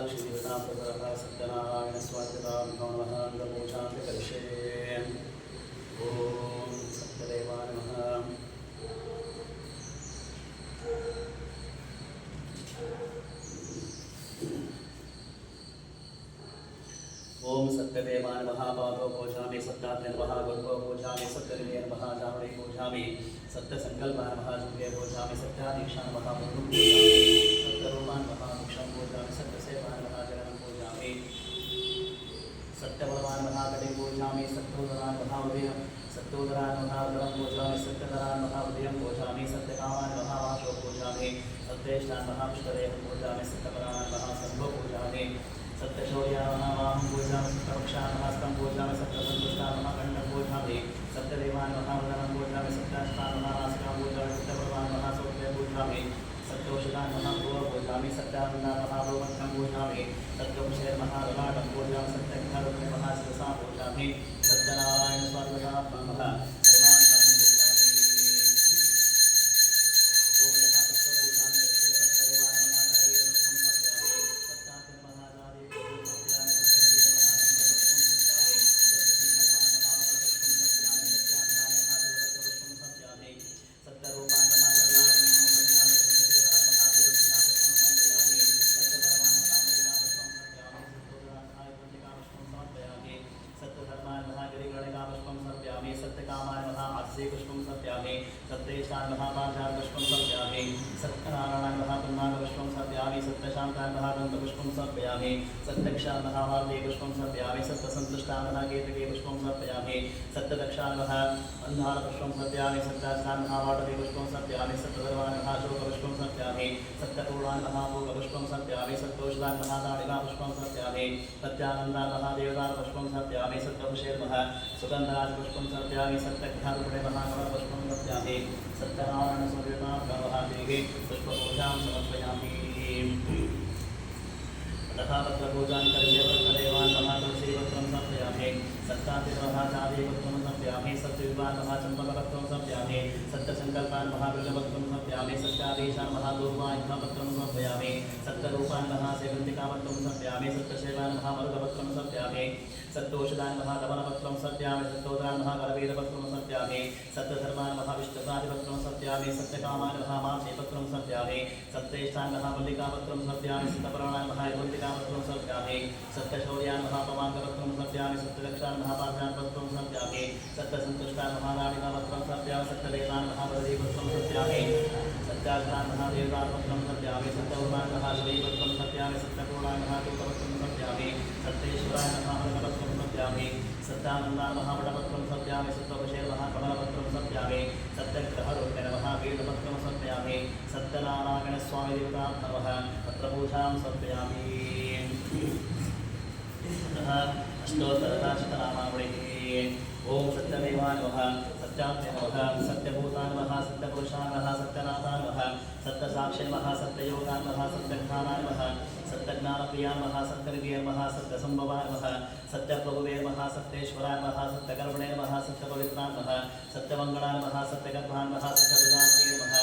श्रीदेवताप्रसादः सत्यनारायणस्वामितां नमः पूजां करिष्ये। ॐ सत्यदेवाय नमः। ओम सत्यदेवाय नमः। पादो पूजामि सत्यात्मने नमः। गुरुभो पूजामि सत्यनिलये नमः। जामणे पूजामि सत्यसंकल्पाय नमः। जुगे पूजामि सत्यादीक्षाय नमः। गुरुं पूजामि सत्यरूपाय नमः। मुक्षं पूजामि सत्यसेवाय नमः। जगनं पूजामि सत्यबलवाय नमः। कटिं पूजामि सत्योदराय नमः। उदयं सत्योदराय नमः। उदरं पूजामि सत्यधराय नमः। उदयं पूजामि सत्यकामाय नमः। वाशो पूजामि सत्येष्टाय नमः। पुष्टदेहं पूजामि सत्यपराय नमः। सर्वो पूजामि सत्यशौर्याय नमः। वाहं पूजामि सत्यवक्षाय नमः। हस्तं पूजामि सत्यसन्तुष्टाय नमः। कण्ठं पूजामि सत्यदेवाय नमः। वदनं पूजामि सत्याष्टाय नमः। नासिकां पूजामि सत्यबलवाय नमः। सौख्यं पूजामि सत्यौषधाय नमः। भुवं पूजामि सत्यानन्दाय नमः। भवमन्त्रं पूजामि सत्यवक्षे नमः। ललाटं पूजामि सत्यघ्नरुक्मे नमः। शिरसां पूजामि सत्यनारायण स्वामिनाथं नमः। सत्यकामाय नमः। आस्ये पुष्पं समर्पयामि सत्येष्टाय नमः। पांचाल पुष्पं समर्पयामि सत्यनारायणाय नमः। पुन्नाग पुष्पं समर्पयामि सत्यशान्ताय नमः। दन्तपुष्पं समर्पयामि सत्यक्षाय नमः। वार्ते पुष्पं समर्पयामि सत्यसन्तुष्टाय नमः। केतके पुष्पं समर्पयामि सत्यदक्षाय नमः। अन्धार पुष्पं समर्पयामि सत्यास्ताय नमः। वाटवे पुष्पं समर्पयामि सत्यधर्माय नमः। शोकपुष्पं समर्पयामि सत्यपूर्णाय नमः। भोगपुष्पं समर्पयामि सत्तोषदाय नमः। दाणिका पुष्पं समर्पयामि सत्यानन्दाय नमः। देवदार पुष्पं समर्पयामि सत्यवशे नमः। सुगन्धराज पुष्पं समर्पयामि सत्यघ्नारुपणे नमः। पुष्पं समर्पयामि सत्यनारायण सूर्यनाथं नमः। देवी पुष्पपूजां समर्पयामि। तथा पत्रपूजां करिष्ये। पत्रदेवाय नमः। तुलसीपत्रं समर्पयामि सत्याति नमः। चादीपत्रं समर्पयामि सत्यविवाह नमः। चम्पकपत्रं समर्पयामि सत्यसङ्कल्पाय नमः। बिल्वपत्रं समर्पयामि सत्यादेशाय नमः। दूर्वायुधपत्रं समर्पयामि सत्यरूपाय नमः। सेवन्तिकापत्रं समर्पयामि सत्यसेवाय नमः। मरुगपत्रं समर्पयामि सत्तोषदाय नमः। दमनपत्रं समर्पयामि सत्तोदराय नमः। करवीरपत्रं समर्पयामि सत्यधर्माय नमः। विष्णुप्रातिपत्रं समर्पयामि सत्यकामाय नमः। मासेपत्रं समर्पयामि सत्येष्टाय नमः। मल्लिकापत्रं समर्पयामि सत्यपराणाय नमः। यवन्तिकापत्रं समर्पयामि सत्यशौर्याय नमः। पमाङ्गपत्रं समर्पयामि सत्यदक्षाय नमः। पाञ्चालपत्रं समर्पयामि सत्यसन्तुष्टाय नमः। दाणिकापत्रं समर्पयामि सत्यदेवाय नमः। वरदीपत्रं समर्पयामि सत्याग्राय नमः। देवदारपत्रं समर्पयामि सत्यवर्माय नमः। श्रीपत्रं समर्पयामि सत्यपूर्णाय नमः। दूतपत्रं समर्पयामि सत्येश्वराय नमः। मृगपत्रं समर्पयामि सत्यानन्दाय नमः। वटपत्रं समर्पयामि सत्यवशे नमः। कमलपत्रं समर्पयामि सत्यग्रहरूपे नमः। वेदपत्रं समर्पयामि सत्यनारायण स्वामी देवतां नमः। पत्रपूजां समर्पयामि। अष्टोत्तरशतनामावलिः। ओम सत्यदेवाय नमः। सत्यात्मने नमः। सत्यभूताय नमः। सत्यपुरुषाय नमः। सत्यनाथाय नमः। सत्यसाक्षिणे नमः। सत्ययोगाय नमः। सत्यज्ञानाय नमः। सत्यज्ञानप्रियाय नमः। सत्यनिधये नमः। सत्यसंभवाय नमः। सत्यप्रभुवे नमः। सत्येश्वराय नमः। सत्यकर्मणे नमः। सत्यपवित्राय नमः। सत्यमङ्गलाय नमः। सत्यगर्भाय नमः। सत्यविदात्रे नमः।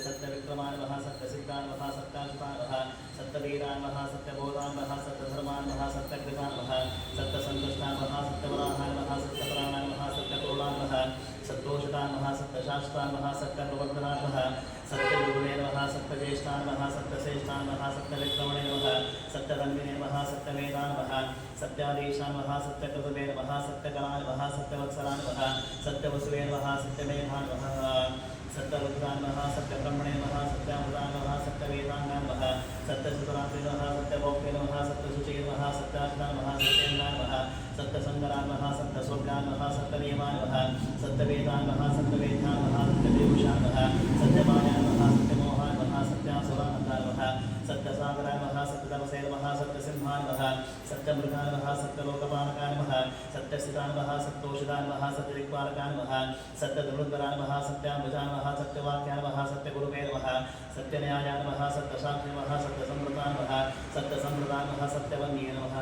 सत्यविक्रमाय नमः। सत्यसिद्धाय नमः। सत्याजुताय नमः। सत्यवीराय नमः। सत्यबोधाय नमः। सत्यधर्माय नमः। सत्यकृताय नमः। सत्यसन्तुष्टाय नमः। सत्यवराहाय नमः। सत्यप्राणाय नमः। सत्यपूर्णाय नमः। सत्तोषदाय नमः। सत्यशास्त्राय नमः। सत्यप्रवर्धनाय नमः। सत्यगुरुवे नमः। सत्यज्येष्ठाय नमः। सत्यश्रेष्ठाय नमः। सत्यविक्रमणे नमः। सत्यधन्विने नमः। सत्यमेधाय नमः। सत्याधीशाय नमः। सत्यकृतवे नमः। सत्यकलाय नमः। सत्यवत्सलाय नमः। सत्यवसुवे नमः। सत्यमेधाय नमः। सत्यरुद्राय नमः। सत्यब्रह्मणे नमः। सत्यामृताय नमः। सत्यवेदाय नमः। सत्यसुतरात्रे नमः। सत्यभोक्ते नमः। सत्यशुचे नमः। सत्याशिताय नमः। सत्येन्द्राय नमः। सत्यसङ्गराय नमः। सत्यस्वर्गाय नमः। सत्यनियमाय नमः। सत्यवेदाय नमः। सत्यवेद्याय नमः। सत्यदेवशाय नमः। सत्यमायाय नमः। सत्यमोहाय नमः। सत्यासुरानन्दाय नमः। सत्यसागराय नमः। सत्यतमसे नमः। सत्यसिंहाय नमः। सत्यमृगाय नमः। सत्यलोकपालकाय नमः। सत्यस्थिताय नमः। सत्तोषिताय नमः। सत्यदिक्पालकाय नमः। सत्यधनुर्धराय नमः। सत्याम्बुजाय नमः। सत्यवाक्याय नमः। सत्यगुरुवे नमः। सत्यन्यायाय नमः। सत्यसाक्षिणे नमः। सत्यसम्मृताय नमः। सत्यसम्मृताय नमः। सत्यवन्ये नमः।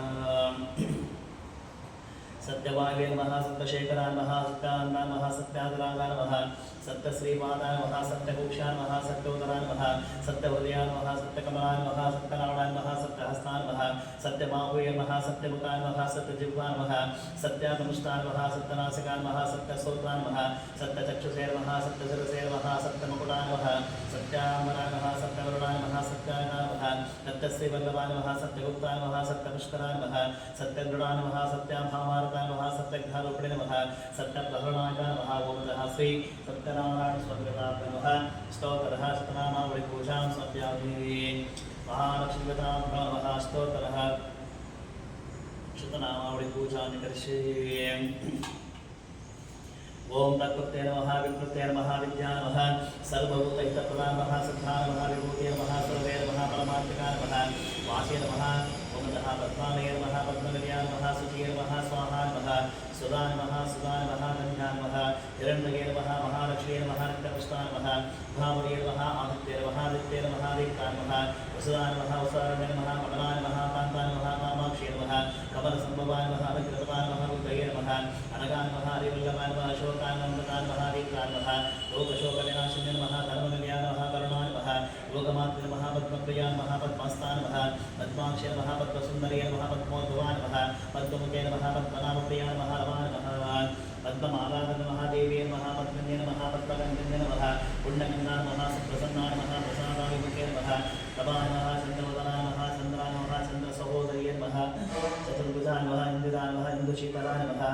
सत्यवायवे नमः। सत्यशेखराय नमः। सत्यानन्दाय नमः। सत्याग्राय नमः। सत्यश्रीपादाय नमः। सत्यकुक्षाय नमः। सत्योदराय नमः। सत्यहृदयाय नमः। सत्यकमलाय नमः। सत्यनारायणाय नमः। सत्यहस्ताय सत्यबाहुये नमः सत्यमुखाय नमः सत्यजिह्वाय नमः सत्यात्मष्टाय नमः सत्यनासिकाय नमः सत्यश्रोत्राय नमः सत्यचक्षुषे नमः सत्यशिरसे नमः सत्यमुकुटाय नमः सत्याम्बराय नमः सत्यवरुणाय नमः सत्याय नमः सत्यश्रीवल्लभाय नमः सत्यगुप्ताय नमः सत्यपुष्कराय नमः सत्यगृणाय नमः सत्याभामारकाय नमः सत्यघ्नारूपिणे नमः सत्यप्रहरणाय नमः ओमतः श्री सत्यनारायण स्वामिनाथ नमः स्तोत्रः शतनामावळि पूजां समर्पयामि महालक्ष्मीवतां नमः स्तोत्रः शतनामावळि पूजां करिष्ये ओम तत्कृते नमः विकृते नमः विद्या नमः सर्वभूतहितप्रदाय नमः सिद्धाय नमः विभूते नमः सर्वे नमः परमात्मकाय नमः वासे नमः ओमतः पद्मालये नमः पद्मनिलयाय नमः शुचिये नमः स्वाहाय नमः सुधाय नमः सुधाय नमः धन्याय नमः हिरण्मये नमः महालक्ष्म्ये नमः नित्यपुष्टाय नमः भावये नमः आदित्ये नमः आदित्ये नमः दीप्ताय नमः वसुधाय नमः वसुधारण्ये नमः कमलाय नमः कान्ताय नमः कामाक्ष्ये नमः कमलसम्भवाय नमः अनुग्रहवाय नमः रुद्रये नमः अनगाय नमः हरिवल्लभाय नमः अशोकाय नमः नमः दीप्ताय नमः लोकशोकविनाशिन्ये नमः धर्मनिलयाय नमः करुणाय नमः लोकमात्रे नमः पद्मप्रियाय नमः पद्मस्ताय नमः पद्माक्ष्ये नमः पद्मसुन्दर्ये नमः पद्मोद्भवाय नमः पद्ममुखे नमः पद्मनाभप्रियाय नमः रमाय नमः पद्ममालाय नमः देव्ये नमः पद्मन्ये नमः पद्मगन्धन्ये नमः पुण्यगन्धाय नमः सुप्रसन्नाय नमः प्रसादाभिमुखे नमः प्रभाय नमः चन्द्रवदनाय नमः चन्द्राय नमः चन्द्रसहोदर्ये नमः चतुर्भुजाय नमः इन्द्राय नमः इन्दुशीतलाय नमः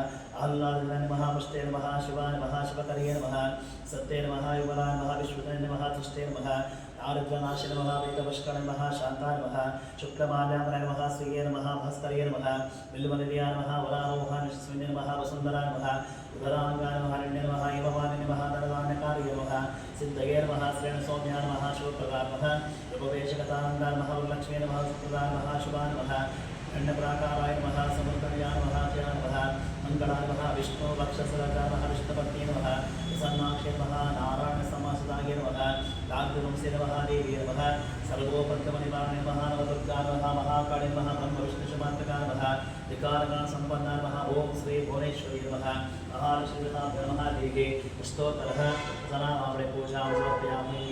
आह्लादाय नमः पुष्टे नमः शिवाय नमः शिवकर्ये नमः सत्ये नमः युगलाय नमः विश्वते नमः तुष्टे नमः आरुद्रनाशे नमः वेदवष्कणे नमः शान्ताय नमः शुक्लमाल्याम्बरे नमः श्रिये नमः भास्कर्ये नमः बिल्वनिलयाय नमः वरारोहाय नमः नमः वसुन्धराय नमः उदराङ्गाय नमः हरिण्ये नमः एववानि नमः दरदान्यकार्ये नमः सिद्धये नमः श्रेणसौम्याय नमः शिवप्रदाय नमः रूपवेशकतानन्दाय नमः वरलक्ष्म्ये नमः सुप्रदाय नमः शुभाय नमः अन्नप्राकाराय नमः समुद्रयाय नमः जयाय नमः मङ्गलाय नमः विष्णु वक्षसरजाय नमः विष्णुपत्न्ये नमः प्रसन्नाक्षे नमः नारायणसमासदाय नमः लाग्वंशे नमः देव्ये नमः सर्वोपद्रवनिवारणे नमः नवदुर्गाय नमः महाकाळे नमः ब्रह्मविष्णुशमान्तकाय नमः विकारगणसम्पन्नाय नमः ॐ श्री भुवनेश्वरी नमः महालक्ष्मीवताभ्यो नमः देवी स्तोत्रः सनामावळे पूजां समर्पयामि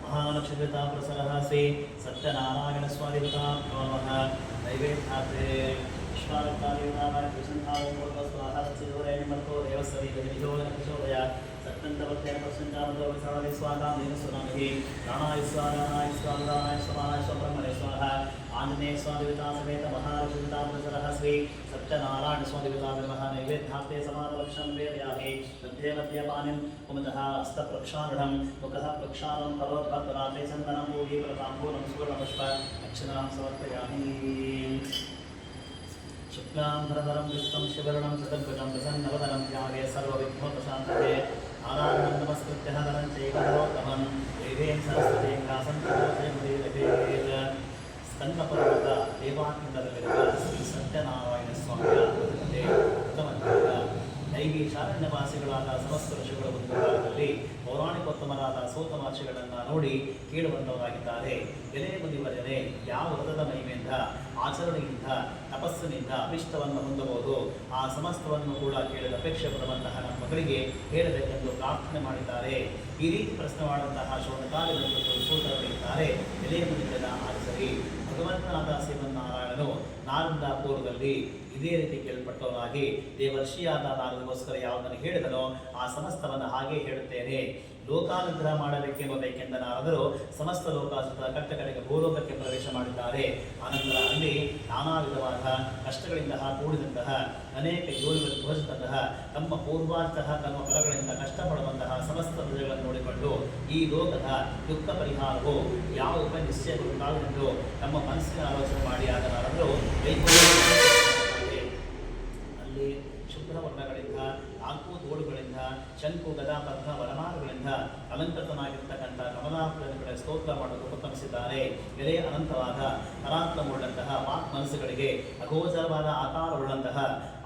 महालक्ष्मीवता प्रसरः श्री सत्यनारायणस्वामिवताभ्यो नमः नैवेद्यार्थे विश्वामित्रादेवताय प्रसन्नाय स्वाहा सच्चिदोरे निमन्तो देवस्वरी गजनिधो नप्रचोदय सत्यन्तवत्तेन प्रसन्नामतो विसरणे स्वाहा देन सुनामहि प्राणाय स्वाहा स्वब्रह्मणे स्वाहा आञ्जनेय स्वादिविता समेत महालक्ष्मीवता प्रसरः श्री सत्यनारायण स्वादिविता नमः नैवेद्यार्थे समानलक्षं वेदयामि मध्ये मध्ये पानिं पुमतः हस्तप्रक्षालनं मुखः प्रक्षालनं करोत्पत्तरात्रे चन्दनं भूमि प्रताम्बूलं सुवर्णपुष्प अक्षरां समर्पयामि शुक्लां धरधरं विष्णुं शिववर्णं चतुर्भुजं प्रसन्नवदनं ध्याये सर्वविघ्नोपशान्तये नारायणं नमस्कृत्य धनं चैव नरोत्तमं देवीं सरस्वतीं व्यासं स्कन्दपर्वत देवात्मदಲ್ಲಿರುವ ಶ್ರೀ ಸತ್ಯನಾರಾಯಣ ಸ್ವಾಮಿಯ ಉತ್ತಮವಾದ ದೈವಿ ಶಾರಣ್ಯವಾಸಿಗಳಾದ ಸಮಸ್ತ ಋಷಿಗಳ ಒಂದು ಕಾಲದಲ್ಲಿ ಪೌರಾಣಿಕೋತ್ತಮರಾದ ಸೂತಮಹರ್ಷಿಗಳನ್ನು ನೋಡಿ ಕೇಳುವಂತವರಾಗಿದ್ದಾರೆ. ಎಲೆ ಮುನಿವರನೆ ಯಾವ ವ್ರತದ ಮಹಿಮೆಯಿಂದ ಆಚರಣೆಯಿಂದ ತಪಸ್ಸಿನಿಂದ ಅಭಿಷ್ಟವನ್ನು ಹೊಂದಬಹುದು, ಆ ಸಮಸ್ತವನ್ನು ಕೂಡ ಕೇಳದ ಅಪೇಕ್ಷೆ ಪಡುವಂತಹ ನಮ್ಮ ಮಕ್ಕಳಿಗೆ ಹೇಳಬೇಕೆಂದು ಪ್ರಾರ್ಥನೆ ಮಾಡಿದ್ದಾರೆ. ಈ ರೀತಿ ಪ್ರಶ್ನೆ ಮಾಡುವಂತಹ ಶೋಣಕಾಲದಲ್ಲಿ ಸೂತರಿದ್ದಾರೆ. ಎಲೆ ಮುನಿಗಳ ಆಚರಿ ಭಗವಂತನಾದ ಶ್ರೀಮನ್ನಾರಾಯಣನು ನಾರದ ಪೂರ್ವದಲ್ಲಿ ಇದೇ ರೀತಿ ಕೇಳ್ಪಟ್ಟವರಾಗಿ ದೇವರ್ಷಿಯಾದ ನಾರದಗೋಸ್ಕರ ಯಾವುದನ್ನು ಹೇಳಿದನೋ ಆ ಸಮಸ್ತವನ್ನು ಹಾಗೆ ಹೇಳುತ್ತೇನೆ. ಲೋಕಾನುಗ್ರಹ ಮಾಡಬೇಕೆಂಬ ನಾರದರು ಸಮಸ್ತ ಲೋಕಾಸುತ ಕಟ್ಟಕಡೆಗೆ ಭೂಲೋಕಕ್ಕೆ ಪ್ರವೇಶ ಮಾಡಿದ್ದಾರೆ. ಆನಂತರ ಅಲ್ಲಿ ನಾನಾ ವಿಧವಾದ ಕಷ್ಟಗಳಿಂದ ಕೂಡಿದಂತಹ ಅನೇಕ ಯೋನಿಗಳು ಧ್ವಜಿದಂತಹ ತಮ್ಮ ಪೂರ್ವಾಂತಹ ತಮ್ಮ ಫಲಗಳಿಂದ ಕಷ್ಟಪಡುವಂತಹ ಸಮಸ್ತ ಪ್ರಜೆಗಳನ್ನು ನೋಡಿಕೊಂಡು ಈ ಲೋಕದ ದುಃಖ ಪರಿಹಾರವು ಯಾವ ಉಪಾಯ ನಿಶ್ಚಯಗೊಳ್ಳುತ್ತಾವೆಂದು ತಮ್ಮ ಮನಸ್ಸಿನ ಆಲೋಚನೆ ಮಾಡಿ ಆದ ನಾರದರು ಅಲ್ಲಿ ಶುಭ್ರ ವರ್ಣಗಳಿಂದ ನಾಲ್ಕು ತೋಳುಗಳಿಂದ ಶಂಕು ಗದಾ ಪದ್ಮ ವರಮಾನಗಳಿಂದ ಅಲಂಕೃತನಾಗಿರ್ತಕ್ಕಂಥ ಕಮಲಾಪುರದ ಕಡೆ ಸ್ತೋತ್ರ ಮಾಡಲು ಉಪಕ್ರಮಿಸಿದ್ದಾರೆ. ಎಲೆ ಅನಂತವಾದ ಪರಾಕ್ರಮವುಳ್ಳಂತಹ ವಾಕ್ ಮನಸ್ಸುಗಳಿಗೆ ಅಗೋಚರವಾದ ಆಕಾರವುಳ್ಳಂತಹ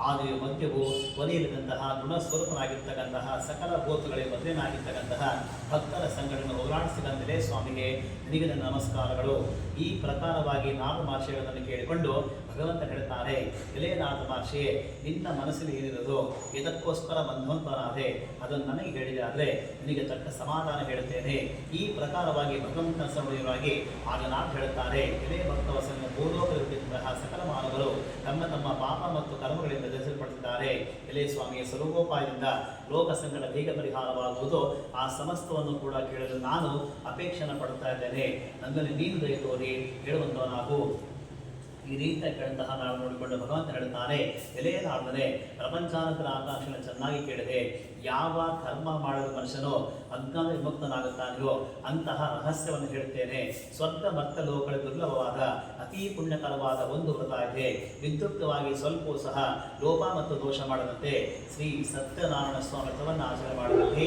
ಆದಿಯು ಮಧ್ಯವು ಕೊನೆಯಲ್ಲಿದ್ದಂತಹ ಗುಣಸ್ವರೂಪನಾಗಿರ್ತಕ್ಕಂತಹ ಸಕಲ ಭೂತಗಳಿಗೆ ಬದಲಿನಾಗಿರ್ತಕ್ಕಂತಹ ಭಕ್ತರ ಸಂಘಟನೆ ಹೋರಾಡಿಸಿದಂತೆಯೇ ಸ್ವಾಮಿಗೆ ನಿನಗೆ ನನ್ನ ನಮಸ್ಕಾರಗಳು. ಈ ಪ್ರಕಾರವಾಗಿ ನಾರದ ಮಹರ್ಷಿಗಳನ್ನು ಕೇಳಿಕೊಂಡು ಭಗವಂತ ಹೇಳ್ತಾರೆ, ಎಲೆ ನಾರದ ಮಹರ್ಷಿಯೇ, ನಿನ್ನ ಮನಸ್ಸಿನ ಏನಿರೋದು ಇದಕ್ಕೋಸ್ಕರ ಬಂಧವಂತನಾದೆ, ಅದನ್ನು ನನಗೆ ಹೇಳಿದೆ ಆದರೆ ನಿನಗೆ ತಕ್ಕ ಸಮಾಧಾನ ಸಮಾಧಾನ ಹೇಳುತ್ತೇನೆ. ಈ ಪ್ರಕಾರವಾಗಿ ಭಗವಂತನ ಸಮಯವಾಗಿ ಆಗ ನಾನು ಹೇಳುತ್ತಾರೆ, ಎಲೆ ಭಕ್ತವಸನ್ನು ಭೂಲೋಕದಲ್ಲಿದ್ದಂತಹ ಸಕಲ ಮಾನವರು ತಮ್ಮ ತಮ್ಮ ಪಾಪ ಮತ್ತು ಕರ್ಮಗಳಿಂದ ಧರಿಸಲ್ಪಟ್ಟಿದ್ದಾರೆ. ಎಲೆ ಸ್ವಾಮಿಯ ಸ್ವರೂಪೋಪಾಯದಿಂದ ಲೋಕ ಸಂಕಟ ಬೇಗ ಪರಿಹಾರವಾಗುವುದು. ಆ ಸಮಸ್ತವನ್ನು ಕೂಡ ಕೇಳಲು ನಾನು ಅಪೇಕ್ಷೆಯನ್ನು ಪಡುತ್ತಾ ಇದ್ದೇನೆ. ನನ್ನಲ್ಲಿ ನೀನು ದಯ ತೋರಿ ಹೇಳುವಂತವನಾಗು. ಈ ರೀತಿಯ ಕೇಳಂತಹ ನಾವು ನೋಡಿಕೊಂಡು ಭಗವಂತ ಹೇಳುತ್ತಾನೆ, ಎಲೆಯಲಾಡನೆ ಪ್ರಪಂಚಾನಂತರ ಆಕಾಂಕ್ಷೆಯನ್ನು ಚೆನ್ನಾಗಿ ಕೇಳಿದೆ. ಯಾವ ಕರ್ಮ ಮಾಡಲು ಮನುಷ್ಯನೋ ಅಜ್ಞಾನ ವಿಮುಕ್ತನಾಗುತ್ತಾನೆಯೋ ಅಂತಹ ರಹಸ್ಯವನ್ನು ಹೇಳುತ್ತೇನೆ. ಸ್ವರ್ಗ ಮರ್ತ ಲೋಕಗಳ ದುರ್ಲಭವಾದ ಅತೀ ಪುಣ್ಯಕರವಾದ ಒಂದು ವ್ರತ ಇದೆ. ವಿದ್ಯುಕ್ತವಾಗಿ ಸ್ವಲ್ಪವೂ ಸಹ ಲೋಪ ಮತ್ತು ದೋಷ ಮಾಡದಂತೆ ಶ್ರೀ ಸತ್ಯನಾರಾಯಣ ಸ್ವಾಮಿ ವ್ರತವನ್ನು ಆಚರಣೆ ಮಾಡದಂತೆ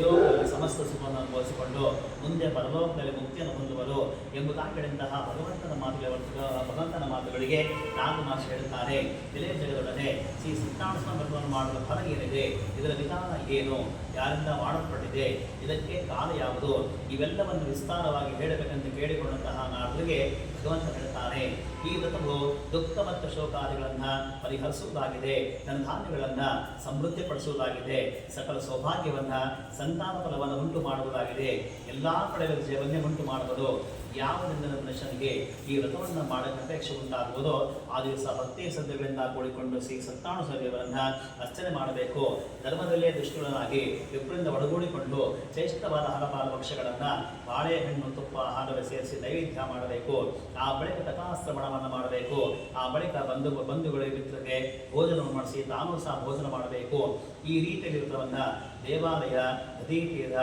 ಲೋಕದಲ್ಲಿ ಸಮಸ್ತ ಸುಖವನ್ನು ಅನುಭವಿಸಿಕೊಂಡು ಮುಂದೆ ಪರಲೋಕದಲ್ಲಿ ಮುಕ್ತಿಯನ್ನು ಹೊಂದುವರು ಎಂಬುದಾಗಿ ಹೇಳಿದಂತಹ ಭಗವಂತನ ಮಾತುಗಳಿಗೆ ನಾಲ್ಕು ಮಾತು ಹೇಳುತ್ತಾರೆ. ಎಲೆ ಜಗದೊಡನೆ ಶ್ರೀ ಸತ್ಯನಾರಾಯಣ ಸ್ವಾಮಿ ವ್ರತವನ್ನು ಮಾಡಲು ಫಲ ಏನಿದೆ, ಇದರ ವಿಧಾನ ಏನು, ಯಾರಿಂದ ಮಾಡಲ್ಪಟ್ಟಿದೆ, ಇದಕ್ಕೆ ಕಾಲ ಯಾವುದು, ಇವೆಲ್ಲವನ್ನು ವಿಸ್ತಾರವಾಗಿ ಹೇಳಬೇಕೆಂದು ಕೇಳಿಕೊಂಡಂತಹ ನಾರದರಿಗೆ ಭಗವಂತ ಹೇಳ್ತಾನೆ, ಈ ವ್ರತವು ದುಃಖ ಮತ್ತು ಶೋಕಾದಿಗಳನ್ನು ಪರಿಹರಿಸುವುದಾಗಿದೆ, ಧನಧಾನ್ಯಗಳನ್ನು ಸಮೃದ್ಧಿಪಡಿಸುವುದಾಗಿದೆ, ಸಕಲ ಸೌಭಾಗ್ಯವನ್ನ ಸಂತಾನ ಫಲವನ್ನು ಉಂಟು ಮಾಡುವುದಾಗಿದೆ, ಎಲ್ಲಾ ಕಡೆಗಳ ಜೀವನ್ನೇ ಉಂಟು ಮಾಡುವುದು. ಯಾವುದರಿಂದ ಮನುಷ್ಯನಿಗೆ ಈ ವ್ರತವನ್ನು ಮಾಡಕ್ಕೆ ಅಪೇಕ್ಷೆ ಉಂಟಾಗುವುದೋ ಆ ದಿವಸ ಭಕ್ತಿ ಶ್ರದ್ಧೆಗಳಿಂದ ಕೂಡಿಕೊಂಡು ಶ್ರೀ ಸತ್ಯನಾರಾಯಣ ಸ್ವಾಮಿಯವರನ್ನ ಅರ್ಚನೆ ಮಾಡಬೇಕು. ಧರ್ಮದಲ್ಲೇ ದುಷ್ಟುಗಳಾಗಿ ವಿಪ್ರಿಂದ ಒಡಗೂಡಿಕೊಂಡು ಶ್ರೇಷ್ಠವಾದ ಹಲವಾರು ಭಕ್ಷ್ಯಗಳನ್ನು ಬಾಳೆಹಣ್ಣು ತುಪ್ಪ ಆಹಾರವೇ ಸೇರಿಸಿ ನೈವೇದ್ಯ ಮಾಡಬೇಕು. ಆ ಬಳಿಕ ಕಥಾಶ್ರವಣವನ್ನು ಮಾಡಬೇಕು. ಆ ಬಳಿಕ ಬಂಧುಗಳ ಮಿತ್ರರಿಗೆ ಭೋಜನವನ್ನು ಮಾಡಿಸಿ ತಾನೂ ಸಹ ಭೋಜನ ಮಾಡಬೇಕು. ಈ ರೀತಿಯಲ್ಲಿ ವ್ರತವನ್ನು ದೇವಾಲಯ, ನದೀತೀರ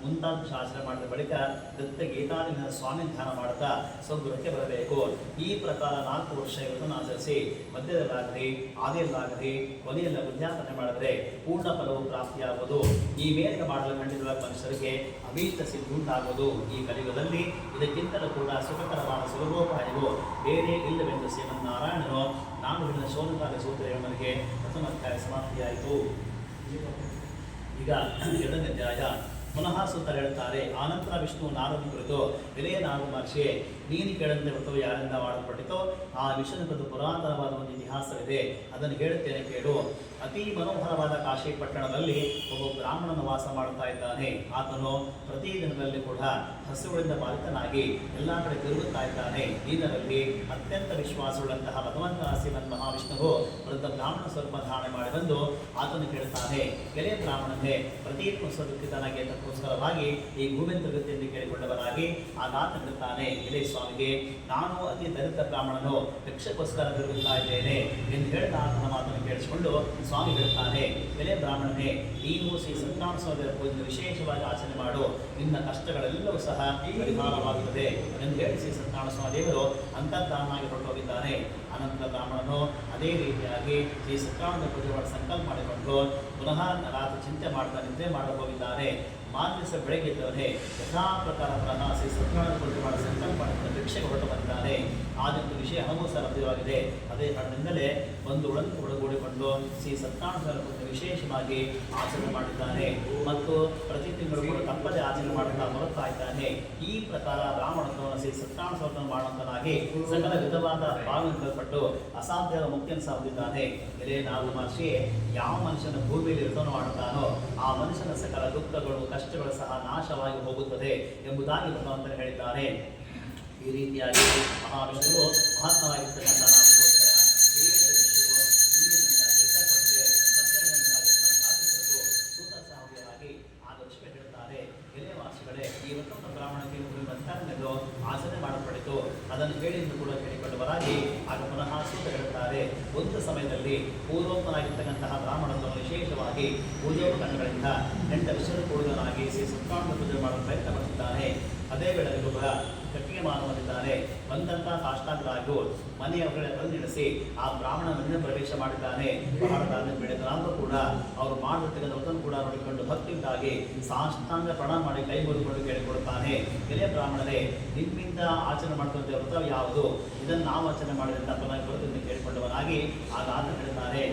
ಮುಂತಾದ ಶಾಸನ ಮಾಡಿದ ಬಳಿಕ ದತ್ತ ಗೀತಾದಿನ ಸ್ವಾಮಿ ಧ್ಯಾನ ಮಾಡುತ್ತಾ ಸ್ವಗೃಹಕ್ಕೆ ಬರಬೇಕು. ಈ ಪ್ರಕಾರ 4 ವರ್ಷ ವ್ರತವನ್ನು ಆಚರಿಸಿ ಮಧ್ಯದಲ್ಲಾಗಲಿ ಆದಿಯಲ್ಲಾಗಲಿ ಕೊನೆಯಲ್ಲ ಉದ್ಯಾಪನೆ ಮಾಡಿದರೆ ಪೂರ್ಣ ಫಲವು ಪ್ರಾಪ್ತಿಯಾಗುವುದು. ಈ ಮೇರೆಗೆ ಮಾಡಲು ಖಂಡಿತವಾದ ಮನುಷ್ಯರಿಗೆ ಅಭೀಷ್ಟ ಸಿದ್ಧಿ ಉಂಟಾಗುವುದು. ಈ ಕಲಿಯುಗದಲ್ಲಿ ಇದಕ್ಕಿಂತಲೂ ಕೂಡ ಸುಖಕರವಾದ ಸುಲಭೋಪಾಯವು ಬೇರೆ ಇಲ್ಲವೆಂದು ಶ್ರೀಮನ್ನಾರಾಯಣನು ನಾನು ಹೇಳಿದ ಶೋಧಕಾರ್ಯ ಸೂತ್ರ ನನಗೆ ಪ್ರಥಮ ಅಧ್ಯಾಯ ಸಮಾಪ್ತಿಯಾಯಿತು. ಈಗ 2ನೇ ಅಧ್ಯಾಯ ಪುನಃ ಸೂತ್ರ ಹೇಳುತ್ತಾರೆ. ಆನಂತರ ವಿಷ್ಣು ನಾರದನ ಕುರಿತು, ಎಲೆಯ ನಾರದ ಮಹರ್ಷಿಯೇ, ನೀನು ಕೇಳಂತೆ ವ್ರತವು ಯಾರಿಂದ ಮಾಡಲ್ಪಟ್ಟಿತೋ ಆ ವಿಷ್ಣುನ ಕುರಿತು ಪುರಾತನವಾದ ಒಂದು ಇತಿಹಾಸವಿದೆ, ಅದನ್ನು ಹೇಳುತ್ತೇನೆ ಕೇಳು. ಅತಿ ಮನೋಹರವಾದ ಕಾಶಿ ಪಟ್ಟಣದಲ್ಲಿ ಒಬ್ಬ ಬ್ರಾಹ್ಮಣನ ವಾಸ ಮಾಡುತ್ತಾ ಇದ್ದಾನೆ. ಆತನು ಪ್ರತಿದಿನದಲ್ಲಿ ಕೂಡ ಹಸುಗಳಿಂದ ಪಾಲಿತನಾಗಿ ಎಲ್ಲ ಕಡೆ ತಿರುಗುತ್ತಾ ಇದ್ದಾನೆ. ಇದರಲ್ಲಿ ಅತ್ಯಂತ ವಿಶ್ವಾಸವುಳ್ಳಂತಹ ಭಗವಂತನ ಶ್ರೀಮನ್ ಮಹಾವಿಷ್ಣುವು ವೃದ್ಧ ಬ್ರಾಹ್ಮಣ ಸ್ವರೂಪ ಧಾರಣೆ ಮಾಡಿ ಬಂದು ಆತನು ಕೇಳುತ್ತಾನೆ, ಎಲೆಯ ಬ್ರಾಹ್ಮಣನೇ, ಪ್ರತಿ ದುಃಖಿತನಾಗಿ ಅದಕ್ಕೋಸ್ಕರವಾಗಿ ಈ ಭೂಮಿಯನ್ನು ತಿರುಗುತ್ತೆಂದು ಕೇಳಿಕೊಂಡವರಾಗಿ ಆತ ಹೇಳುತ್ತಾನೆ, ಎಲೆ ಸ್ವಾಮಿಗೆ, ನಾನು ಅತಿ ದರಿದ್ರ ಬ್ರಾಹ್ಮಣನು, ಭಿಕ್ಷಕ್ಕೋಸ್ಕರ ತಿರುಗುತ್ತಾ ಇದ್ದೇನೆ ಎಂದು ಹೇಳಿದ ಆತನ ಮಾತನ್ನು ಕೇಳಿಸಿಕೊಂಡು ಸ್ವಾಮಿ ಹೇಳುತ್ತಾನೆ, ಎಲೆ ಬ್ರಾಹ್ಮಣನೇ, ನೀನು ಶ್ರೀ ಸತ್ಯನಾರಾಯಣ ಸ್ವಾಮಿಯ ಪೂಜೆಯನ್ನು ವಿಶೇಷವಾಗಿ ಆಚರಣೆ ಮಾಡು, ನಿನ್ನ ಕಷ್ಟಗಳೆಲ್ಲವೂ ಸಹ ಪರಿಹಾರವಾಗುತ್ತದೆ ಎಂದು ಹೇಳಿ ಶ್ರೀ ಸತ್ಯನಾರಾಯಣ ಸ್ವಾಮಿ ದೇವರು ಅಂತರ್ಧಾನವಾಗಿ ಹೊರಟೋಗಿದ್ದಾನೆ. ಅನಂತರ ಬ್ರಾಹ್ಮಣನು ಅದೇ ರೀತಿಯಾಗಿ ಶ್ರೀ ಸತ್ಯನಾರಾಯಣ ಪೂಜೆ ಮಾಡಿ ಸಂಕಲ್ಪ ಮಾಡಿಕೊಂಡು ಪುನಃ ರಾತ್ರಿ ಚಿಂತೆ ಮಾಡ್ತಾ ನಿದ್ರೆ ಮಾಡಲು ಹೋಗಿದ್ದಾನೆ. ಮಾರ್ದಿವಸ ಬೆಳಗ್ಗೆ ಇದ್ದವನೇ ಯಥಾ ಪ್ರಕಾರ ಪುನಃ ಶ್ರೀ ಸತ್ಯನಾರಾಯಣ ಪೂಜೆ ಮಾಡಿ ಸಂಕಲ್ಪ ಮಾಡಿದ ಭಿಕ್ಷೆಗೆ ಹೊರಟು ಬಂದಿದ್ದಾನೆ. ಆದಂತೂ ವಿಷಯ ಹಲವು ಸಹ ಲಭ್ಯವಾಗಿದೆ. ಅದೇ ಕಾರಣದಿಂದಲೇ ಒಂದು ಒಳಗೂಡಿಕೊಂಡು ಶ್ರೀ ಸತ್ಯನಾರಾಯಣ ಪೂಜೆ ವಿಶೇಷವಾಗಿ ಆಚರಣೆ ಮಾಡಿದ್ದಾನೆ ಮತ್ತು ಪ್ರತಿ ತಿಂಗಳು ಕೂಡ ತಪ್ಪದೇ ಆಚರಣೆ ಮಾಡುತ್ತಾ ಬರುತ್ತಾ ಇದ್ದಾನೆ. ಈ ಪ್ರಕಾರ ಬ್ರಾಹ್ಮಣತ್ವವನ್ನು ಶ್ರೀ ಸತ್ಯನಾರಾಯಣ ಸ್ವತಃ ಮಾಡುವಂತನಾಗಿ ಸಕಲ ವಿಧವಾದ ಭಾವನೆಪಟ್ಟು ಅಸಾಧ್ಯದ ಮುಕ್ತಿಯನ್ನು ಸಹ ಹೊಂದಿದ್ದಾನೆ. ಎಲೆ ನಾರದ ಮಹರ್ಷಿಯೇ, ಯಾವ ಮನುಷ್ಯನ ಭೂಮಿಯಲ್ಲಿ ವ್ರತವನ್ನು ಮಾಡುತ್ತಾನೋ ಆ ಮನುಷ್ಯನ ಸಕಲ ದುಃಖಗಳು ಕಷ್ಟಗಳು ಸಹ ನಾಶವಾಗಿ ಹೋಗುತ್ತದೆ ಎಂಬುದಾಗಿ ಭಗವಂತನು ಹೇಳಿದ್ದಾನೆ. ಈ ರೀತಿಯಾಗಿ ಮಹಾವಿಷ್ಣುವು ಮಹಾತ್ಮವಾಗಿರ್ತಕ್ಕಂಥ ನಾಮಗೋಸ್ಕರ ಸಾಧ್ಯವಾಗಿ ಆಗ ವಿಶ್ವ ಹೇಳುತ್ತಾರೆ, ಎಲೆ ವಾಸಿಗಳೇ, ಈ ವ್ರತವನ್ನು ಬ್ರಾಹ್ಮಣಕ್ಕೆ ಬಂತನೆಂದು ಆಚರಣೆ ಮಾಡಲ್ಪಟ್ಟಿತು. ಅದನ್ನು ಹೇಳಿ ಎಂದು ಕೂಡ ಕೇಳಿಕೊಂಡವರಾಗಿ ಆಗ ಪುನಃ ಸೂತ್ರ ಹೇಳುತ್ತಾರೆ, ಒಂದು ಸಮಯದಲ್ಲಿ ಪೂರ್ವೋತ್ತರಾಗಿರ್ತಕ್ಕಂತಹ ಬ್ರಾಹ್ಮಣತ್ವವನ್ನು ವಿಶೇಷವಾಗಿ ಪೂಜೋಪಕರಣಗಳಿಂದ ನೆಂಟ ವಿಷಯ ಕೂಡುವನಾಗಿ ಶ್ರೀ ಸತ್ಯನಾರಾಯಣ ಪೂಜೆ ಮಾಡಲು ಪ್ರಯತ್ನ ಪಡುತ್ತಿದ್ದಾನೆ. ಅದೇ ವೇಳೆಯಲ್ಲೂ ಕೂಡ ಕಟ್ಟಿಗೆ ಮಾನವನಿದ್ದಾನೆ. ಬಂದಂತಹ ಕಾಷ್ಟಾಗ್ರಾಗಿಯು ಮನೆಯ ಹೊರಗಡೆ ನಿಲ್ಲಿಸಿ ಆ ಬ್ರಾಹ್ಮಣ ಮನೆಯ ಪ್ರವೇಶ ಮಾಡಿದ್ದಾನೆ. ಬಹಳ ಬೆಳೆದರಾದರೂ ಕೂಡ ಅವರು ಮಾಡಿರ್ತಕ್ಕಂಥ ವ್ರತವನ್ನು ಕೂಡ ನೋಡಿಕೊಂಡು ಭಕ್ತಿಯಿಂದಾಗಿ ಸಾಷ್ಟಾಂಗ ಪ್ರಣಾಮ ಮಾಡಿ ಕೈ ಮುರಿದುಕೊಂಡು ಕೇಳಿಕೊಡುತ್ತಾನೆ, ಎಲೆ ಬ್ರಾಹ್ಮಣರೇ, ನಿಮ್ಮಿಂದ ಆಚರಣೆ ಮಾಡುವಂಥ ವ್ರತ ಯಾವುದು, ಇದನ್ನು ನಾವು ಆಚರಣೆ ಮಾಡಿದಂಥ ತಪ್ಪನಾಗಿ ಬರುತ್ತೆಂದು ಕೇಳಿಕೊಂಡವನಾಗಿ ಆಗ ಆತ ಹೇಳ್ತಾರೆ,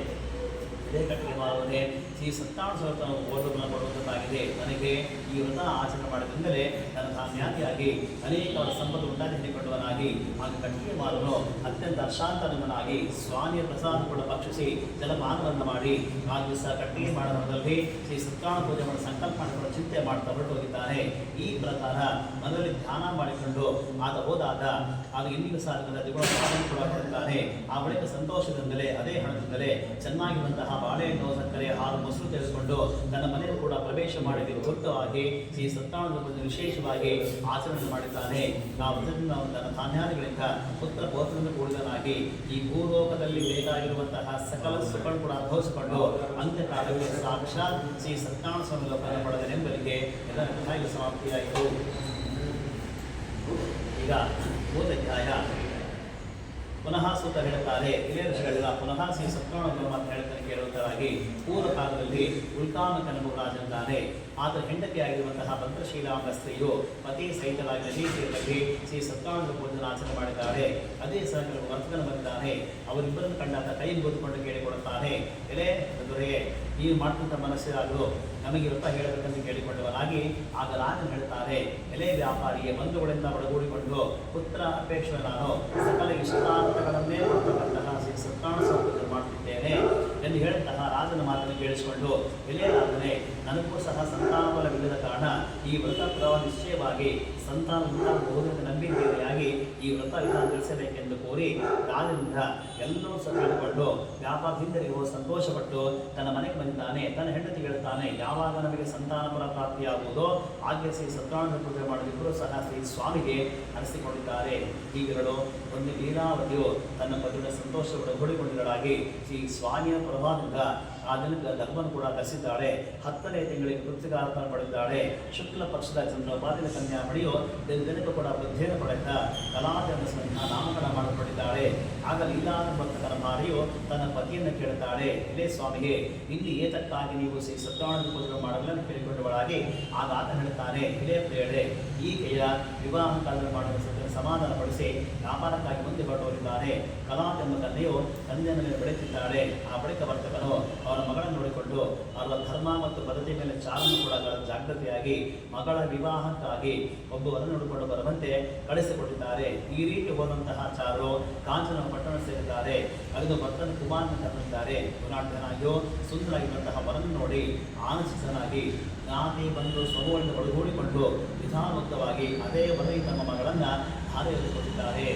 ಇದೇ ಕಟ್ಟಿಗೆ ಮಾರುವನೇ, ಶ್ರೀ ಸತ್ಯನಾರಾಯಣ ಸ್ವರೂಪವನ್ನು ಓದುವನ್ನು ಕೊಡುವಂಥದ್ದಾಗಿದೆ. ನನಗೆ ಈ ವ್ರತ ಆಚರಣೆ ಮಾಡಿದ್ರಿಂದಲೇ ನನ್ನ ಜ್ಞಾನಿಯಾಗಿ ಅನೇಕವರ ಸಂಪತ್ತು ಉಂಟಾಗಿ ಹೇಳಿಕೊಂಡವನಾಗಿ ಆಗ ಕಟ್ಟಿಗೆ ಮಾರನು ಅತ್ಯಂತ ಅಶಾಂತನವನಾಗಿ ಸ್ವಾಮಿಯ ಪ್ರಸಾದ ಕೂಡ ಭಕ್ಷಿಸಿ ಜಲಪಾನವನ್ನು ಮಾಡಿ ಆ ದಿವಸ ಕಟ್ಟಿಗೆ ಮಾಡದಲ್ಲಿ ಶ್ರೀ ಸತ್ಯನಾರಾಯಣ ಪೂಜೆ ಮಾಡೋ ಸಂಕಲ್ಪ ಮಾಡಿಕೊಂಡು ಚಿಂತೆ ಮಾಡ್ತಾ ಹೊರಟೋಗಿದ್ದಾನೆ. ಈ ಪ್ರಕಾರ ಮನದಲ್ಲಿ ಧ್ಯಾನ ಮಾಡಿಕೊಂಡು ಆಗ ಹೋದಾಗ ಆಗ ಇಂದಿನ ಸಾಧಕದ ದ್ವಿಗುಣ ಕೂಡ ಕೊಡುತ್ತಾನೆ. ಆ ಬಳಿಕ ಸಂತೋಷದಿಂದಲೇ ಅದೇ ಹಣದಿಂದಲೇ ಚೆನ್ನಾಗಿರುವಂತಹ ಬಾಳೆಹಣ್ಣು ಸಕ್ಕರೆ ಹಾಲು ಮೊಸರು ತೆಗೆದುಕೊಂಡು ತನ್ನ ಮನೆಯೂ ಕೂಡ ಪ್ರವೇಶ ಮಾಡಿದ ಗುಪ್ತವಾಗಿ ಶ್ರೀ ಸತ್ಯನಾರಾಯಣ ವಿಶೇಷವಾಗಿ ಆಚರಣೆ ಮಾಡಿದ್ದಾನೆ. ನಾವು ತನ್ನ ಧಾನ್ಯಾದಿಗಳಿಂದ ಪುತ್ರ ಪೌತ್ರದಿಂದ ಕೂಡಿದನಾಗಿ ಈ ಭೂಲೋಕದಲ್ಲಿ ಬೇಕಾಗಿರುವಂತಹ ಸಕಲ ಸುಖಗಳು ಕೂಡ ಅನುಭವಿಸಿಕೊಂಡು ಅಂತ್ಯಕಾಲಕ್ಕೆ ಸಾಕ್ಷಾತ್ ಶ್ರೀ ಸತ್ಯನಾರಾಯಣ ಸ್ವಾಮಿ ಲೋಕವನ್ನು ಪಡೆದನೆಂಬಲಿಗೆ ಎಲ್ಲರ ಸಮಾಪ್ತಿಯಾಯಿತು. ಈಗ ಮೂರಧ್ಯಾಯ ಪುನಃ ಸೂತ ಹೇಳುತ್ತಾರೆ. ಇದೇ ಋಷಿಗಳೆಲ್ಲ ಪುನಃ ಶ್ರೀ ಸತ್ಯನಾರಾಯಣ ಮಾತು ಹೇಳ್ತಾನೆ ಕೇಳುವುದರಾಗಿ ಪೂರ್ವ ಕಾಲದಲ್ಲಿ ಉಲ್ಕಾಮಕನೆಂಬ ರಾಜನಿದ್ದಾನೆ. ಆತ ಹೆಂಡತಿಯಾಗಿರುವಂತಹ ಭದ್ರಶೀಲಾಂಬ ಸ್ತ್ರೀಯು ಪತಿ ಸಹಿತವಾಗಿ ನದೀತೀರದಲ್ಲಿ ಶ್ರೀ ಸತ್ಯನಾರಾಯಣ ಪೂಜನ ಆಚರಣೆ ಮಾಡಿದ್ದಾರೆ. ಅದೇ ಸಹ ಕೆಲವು ವರ್ತಕನು ಬಂದಿದ್ದಾನೆ. ಅವರಿಬ್ಬರನ್ನು ಕಂಡಾತ ಕೈ ಮುಗಿದುಕೊಂಡು ಕೇಳಿಕೊಡುತ್ತಾನೆ, ಎಲೆ ದೊರೆಯೇ, ನೀವು ಮಾಡ್ತಂಥ ಮನಸ್ಸಿರಾಗಲು ನಮಗೆ ವ್ರತ ಹೇಳಬೇಕೆಂದು ಕೇಳಿಕೊಂಡವನಾಗಿ ಆಗ ರಾಜನು ಹೇಳುತ್ತಾರೆ, ಎಲೆ ವ್ಯಾಪಾರಿಗೆ ಬಂಧುಗಳಿಂದ ಒಳಗೂಡಿಕೊಂಡು ಪುತ್ರ ಅಪೇಕ್ಷೆ ನಾನು ಸಕಲ ಇಷ್ಟಾರ್ಥಗಳನ್ನೇ ಕೊಡ್ತಕ್ಕಂತಹ ಶ್ರೀ ಸತ್ಯನಾರಾಯಣ ಪೂಜೆ ಮಾಡುತ್ತಿದ್ದೇನೆ ಎಂದು ಹೇಳುತ್ತಹ ರಾಜನ ಮಾತನ್ನು ಕೇಳಿಸಿಕೊಂಡು, ಎಲೆ ರಾಜನೇ, ನನಗೂ ಸಹ ಸಂತಾನಬಲವಿಲ್ಲದ ಕಾರಣ ಈ ವ್ರತ ಪ್ರವ ನಿಶ್ಚಯವಾಗಿ ಸಂತಾನ ಉಂಟಾಗಬಹುದೆಂದು ನಂಬಿದ್ದೇನೆಯಾಗಿ ಈ ವ್ರತ ವಿಧಾನ ತಿಳಿಸಬೇಕೆಂದು ಕೋರಿ ರಾಜನಿಂದ ಎಲ್ಲರೂ ಸಹ ಹೇಳಿಕೊಂಡು ವ್ಯಾಪಾರದಿಂದ ಇರುವ ಸಂತೋಷಪಟ್ಟು ತನ್ನ ಮನೆಗೆ ಬಂದಿದ್ದಾನೆ. ತನ್ನ ಹೆಂಡತಿ ಹೇಳುತ್ತಾನೆ, ಯಾವಾಗ ನಮಗೆ ಸಂತಾನ ಫಲ ಪ್ರಾಪ್ತಿಯಾಗುವುದೋ ಹಾಗೆ ಶ್ರೀ ಸತ್ಯನಾರಾಯಣ ಪೂಜೆ ಮಾಡದಿಬ್ಬರು ಸಹ ಶ್ರೀ ಸ್ವಾಮಿಗೆ ಅರಸಿಕೊಂಡಿದ್ದಾರೆ. ಹೀಗೆರಡು ಒಂದು ಲೀಲಾವತಿಯು ತನ್ನ ಪತಿಯ ಸಂತೋಷವನ್ನು ಒಳಗೊಂಡಿದ್ದಳಾಗಿ ಶ್ರೀ ಸ್ವಾಮಿಯ ಪ್ರಭಾವದಿಂದ ಆ ದಿನದ ಧರ್ಮವನ್ನು ಕೂಡ ಧರಿಸಿದ್ದಾಳೆ. 10ನೇ ತಿಂಗಳಿಗೆ ಕೃತಿಕಾರತನ ಪಡೆದಿದ್ದಾಳೆ. ಶುಕ್ಲ ಪಕ್ಷದ ಚಂದ್ರೋಪಾದಿನ ಕನ್ಯಾ ಬಳಿಯು ದಿನಕ್ಕೂ ಕೂಡ ಬುದ್ಧಿಯನ್ನು ಪಡೆದ ಕಲಾಜನ ನಾಮಕರಣ ಮಾಡಲ್ಪಟ್ಟಿದ್ದಾಳೆ. ಆಗ ಲೀಲಾದ ಭಕ್ತರ ಮಾರಿಯು ತನ್ನ ಪತಿಯನ್ನು ಕೇಳುತ್ತಾಳೆ, ಇದೇ ಸ್ವಾಮಿಗೆ ಇಲ್ಲಿ ಏತಕ್ಕಾಗಿ ನೀವು ಶ್ರೀ ಸತ್ಯನಾರಾಯಣ ಪೂಜೆ ಮಾಡಲು ಕೇಳಿಕೊಂಡವಳಾಗಿ ಆಗ ಆತ ಹೇಳುತ್ತಾನೆ, ಇದೇ ಪ್ರೇಳೆ ಈಕೆಯ ವಿವಾಹ ಕಾಲದಲ್ಲಿ ಮಾಡುವ ಸಮಾಧಾನ ಪಡಿಸಿ ವ್ಯಾಪಾರಕ್ಕಾಗಿ ಮುಂದೆ ಹೊರಟೋರಿದ್ದಾನೆ. ಕಲಾತ್ ಎಂಬ ಕನ್ಯೆಯು ತಂದೆಯ ಮೇಲೆ ಬೆಳೆಯುತ್ತಿದ್ದಾಳೆ. ಆ ಬಳಿಕ ವರ್ತಕನು ಅವರ ಮಗಳನ್ನು ನೋಡಿಕೊಂಡು ಅವರ ಧರ್ಮ ಮತ್ತು ಪದ್ಧತಿ ಮೇಲೆ ಚಾಲನೆ ಕೂಡ ಜಾಗೃತಿಯಾಗಿ ಮಗಳ ವಿವಾಹಕ್ಕಾಗಿ ಒಬ್ಬವನ್ನು ನೋಡಿಕೊಂಡು ಬರುವಂತೆ ಕಳಿಸಿಕೊಟ್ಟಿದ್ದಾರೆ. ಈ ರೀತಿ ಹೋದಂತಹ ಚಾರು ಕಾಂಚನ ಪಟ್ಟಣ ಸೇರಿದ್ದಾರೆ. ಅದು ಭಕ್ತನ ಕುಮಾರನ ಕರೆದಿದ್ದಾರೆ. ಗುಣಾಢ್ಯನಾಗಿಯೋ ಸುಂದರಾಗಿರುವಂತಹ ವರನ್ನು ನೋಡಿ ಆನಂದಿಸನಾಗಿ ಜ್ಞಾತಿ ಬಂದು ಸ್ವಭಾವದಿಂದ ಒಳಗೂಡಿಕೊಂಡು ವಿಧಾನಯುಕ್ತವಾಗಿ ಅದೇ ವರದಿ ತಮ್ಮ ಮಗಳನ್ನು ಧಾರೆಯಲ್ಲಿ ಕೊಟ್ಟಿದ್ದಾರೆ.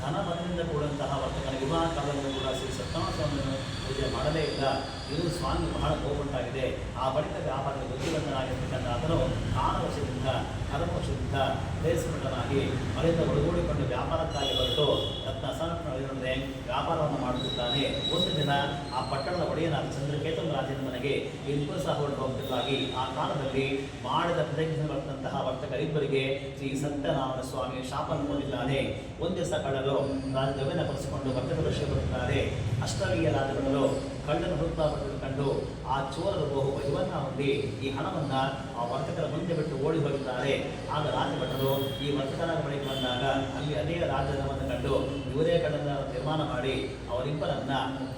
ಧನಬಲದಿಂದ ಕೂಡಂತಹ ವರ್ತಕನ ವಿವಾಹ ಕಾಲದಿಂದ ಕೂಡ ಶ್ರೀ ಸತ್ಯನಾರಾಯಣ ಸ್ವಾಮಿಯನ್ನು ಪೂಜೆ ಮಾಡಲೇ ಇಲ್ಲ. ಇದು ಸ್ವಾಮಿ ಬಹಳ ಕೋಪುಂಟಾಗಿದೆ. ಆ ಬಳಿಕ ವ್ಯಾಪಾರದ ಬುದ್ಧಿವಂತನಾಗಿರ್ತಕ್ಕಂಥ ಆತನು 6 ವರ್ಷದಿಂದ 4 ವರ್ಷದಿಂದ ಬೇಸಪಟ್ಟನಾಗಿ ಮನೆಯಿಂದ ಒಳಗೂಡಿಕೊಂಡು ವ್ಯಾಪಾರಕ್ಕಾಗಿ ಹೊರಟು ರತ್ನ ಸಂರಕ್ಷಣೆ ವ್ಯಾಪಾರವನ್ನು ಮಾಡುತ್ತಿದ್ದಾನೆ. ಒಂದು ದಿನ ಆ ಪಟ್ಟಣದ ಒಡೆಯನಾದ ಚಂದ್ರಕೇತನ ರಾಜನ ಮನೆಗೆ ಇಬ್ಬರು ಸಹ ಹೊರಟು ಹೋಗುತ್ತಿದ್ದಾಗಿ ಆ ಕಾಲದಲ್ಲಿ ಮಾಡಿದ ಪ್ರತಿಜ್ಞೆ ಬರ್ತಂತಹ ವರ್ತಕರಿಬ್ಬರಿಗೆ ಶ್ರೀ ಸತ್ಯನಾರಾಯಣ ಸ್ವಾಮಿಯ ಶಾಪನ್ನು ಕೊಟ್ಟಿದ್ದಾನೆ. ಒಂದು ದಿವಸ ಕಳ್ಳರು ರಾಜಗವಿನ ಪಡಿಸಿಕೊಂಡು ವರ್ತಕ ದರ್ಶನ ಬರುತ್ತಾರೆ. ಅಷ್ಟವೀಯ ರಾಜಗಳು ಕಳ್ಳನ ಹುಡುಕ್ತಾ ಕಂಡು ಆ ಚೋರರು ಬಹು ಇವನ್ನ ಹೊಂದಿ ಈ ಹಣವನ್ನು ಆ ವರ್ತಕರ ಮುಂದೆ ಬಿಟ್ಟು ಓಡಿ ಹೋಗಿದ್ದಾರೆ. ಆಗ ರಾಜಭಟರು ಈ ವರ್ತಕರ ಬಳಿಗೆ ಬಂದಾಗ ಅಲ್ಲಿ ಅದೇ ರಾಜನವನ್ನು ಕಂಡು ಇವರೇ ಕಳ್ಳನ ತೀರ್ಮಾನ ಮಾಡಿ ಅವರಿಬ್ಬರನ್ನ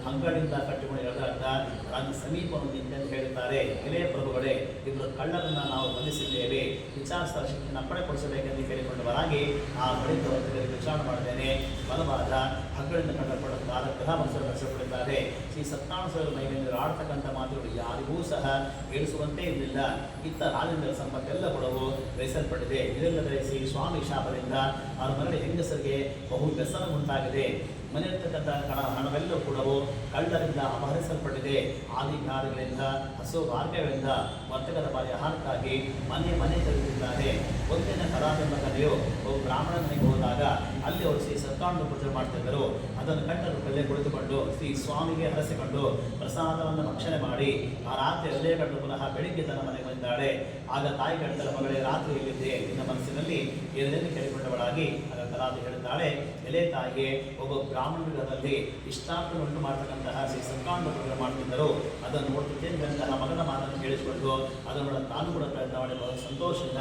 ಅಂಗಡಿಯಿಂದ ಕಟ್ಟಿಕೊಂಡು ಎಳೆದಾಡ್ತಾ ರಾಜ ಸಮೀಪವನ್ನು ನಿಂತೆಂದು ಹೇಳಿದ್ದಾರೆ. ಇದೇ ಪ್ರಭುಗಳೇ, ಇಬ್ಬರು ಕಳ್ಳರನ್ನ ನಾವು ಬಂಧಿಸಿದ್ದೇವೆ, ವಿಚಾರಿಸಿದ ಶಿಕ್ಷಣ ಪಡೆಕೊಡಿಸಬೇಕೆಂದು ಕೇಳಿಕೊಂಡವರಾಗಿ ಆ ಬಳಿಕ ವರ್ತಕರಿಗೆ ವಿಚಾರಣೆ ಮಾಡಿದ್ದೇನೆ. ಬಲವಾದ ಹಗ್ಗಳಿಂದ ಕಂಡುಕೊಂಡ ಗೃಹ ಮನಸ್ಸನ್ನು ನಡೆಸಿಕೊಂಡಿದ್ದಾರೆ. ಶ್ರೀ ಸತ್ಯನಾರಾಯಣ ಮೈಗೆಂದು ಆಡ್ತಕ್ಕಂಥ ಮಾತುಗಳು ಯಾರಿಗೂ ಸಹ ಕೇಳಿಸುವಂತೆ ಇರಲಿಲ್ಲ. ಇತ್ತ ರಾಜೇಂದ್ರ ಸಂಪತ್ತೆಲ್ಲ ಕೂಡವು ಬೇಸಲ್ಪಟ್ಟಿದೆ. ಇದಲ್ಲದೆ ಶ್ರೀ ಸ್ವಾಮಿ ಶಾಪದಿಂದ ಅವರ ಮನೆಯ ಹೆಂಗಸರಿಗೆ ಬಹು ವ್ಯಸನ ಉಂಟಾಗಿದೆ. ಮನೆಯಿರ್ತಕ್ಕಂಥ ಹಣವೆಲ್ಲವೂ ಕೂಡವು ಕಳ್ಳರಿಂದ ಅಪಹರಿಸಲ್ಪಟ್ಟಿದೆ. ಆದಿಗಾರಿಗಳಿಂದ ಹಸು ಮಾರ್ಗಗಳಿಂದ ವರ್ತಕರ ಪರಿಹಾರಕ್ಕಾಗಿ ಮನೆ ತೆಗೆದಿದ್ದಾರೆ. ಒಂದಿನ ಕಲಾವೆಂಬ ಕಥೆಯು ಒಬ್ಬ ಬ್ರಾಹ್ಮಣ ಮನೆಗೆ ಹೋದಾಗ ಅಲ್ಲಿ ಅವರು ಶ್ರೀ ಸತ್ಯನಾರಾಯಣ ಪೂಜೆ ಮಾಡ್ತಿದ್ದರು. ಅದನ್ನು ಕಂಡರು ಕಲ್ಲೇ ಕುಳಿತುಕೊಂಡು ಶ್ರೀ ಸ್ವಾಮಿಗೆ ಹರಸಿಕೊಂಡು ಪ್ರಸಾದವನ್ನು ಭಕ್ಷಣೆ ಮಾಡಿ ಆ ರಾತ್ರಿ ಅಲ್ಲೇ ಕಂಡು ಪುನಃ ಬೆಳಿಗ್ಗೆ ತನ್ನ ಮನೆಗೆ ಬಂದಿದ್ದಾಳೆ. ಆಗ ತಾಯಿ ಕಂಡರ ಮಗಳೇ, ರಾತ್ರಿ ಇಲ್ಲಿದ್ದೆ ನಿನ್ನ ಮನಸ್ಸಿನಲ್ಲಿ ಏನೆಂದು ಕೇಳಿಕೊಂಡವಳಾಗಿ ಆಗ ಕಲಾದಿ ಹೇಳುತ್ತಾಳೆ, ಎಲೆ ತಾಯಿಗೆ ಒಬ್ಬ ಬ್ರಾಹ್ಮಣರಲ್ಲಿ ಇಷ್ಟಾರ್ಥವನ್ನು ಮಾಡ್ತಕ್ಕಂತಹ ಶ್ರೀ ಸತ್ಯನಾರಾಯಣ ಪೂಜೆ ಮಾಡ್ತಿದ್ದರು. ಅದನ್ನು ನೋಡ್ತಿದ್ದಂತಹ ಮಗನ ಮಾತನ್ನು ಕೇಳಿಸಿಕೊಂಡು ಅದನ್ನು ತಾನು ಕೂಡ ಪ್ರಯತ್ನ ಮಾಡಿ ಸಂತೋಷದಿಂದ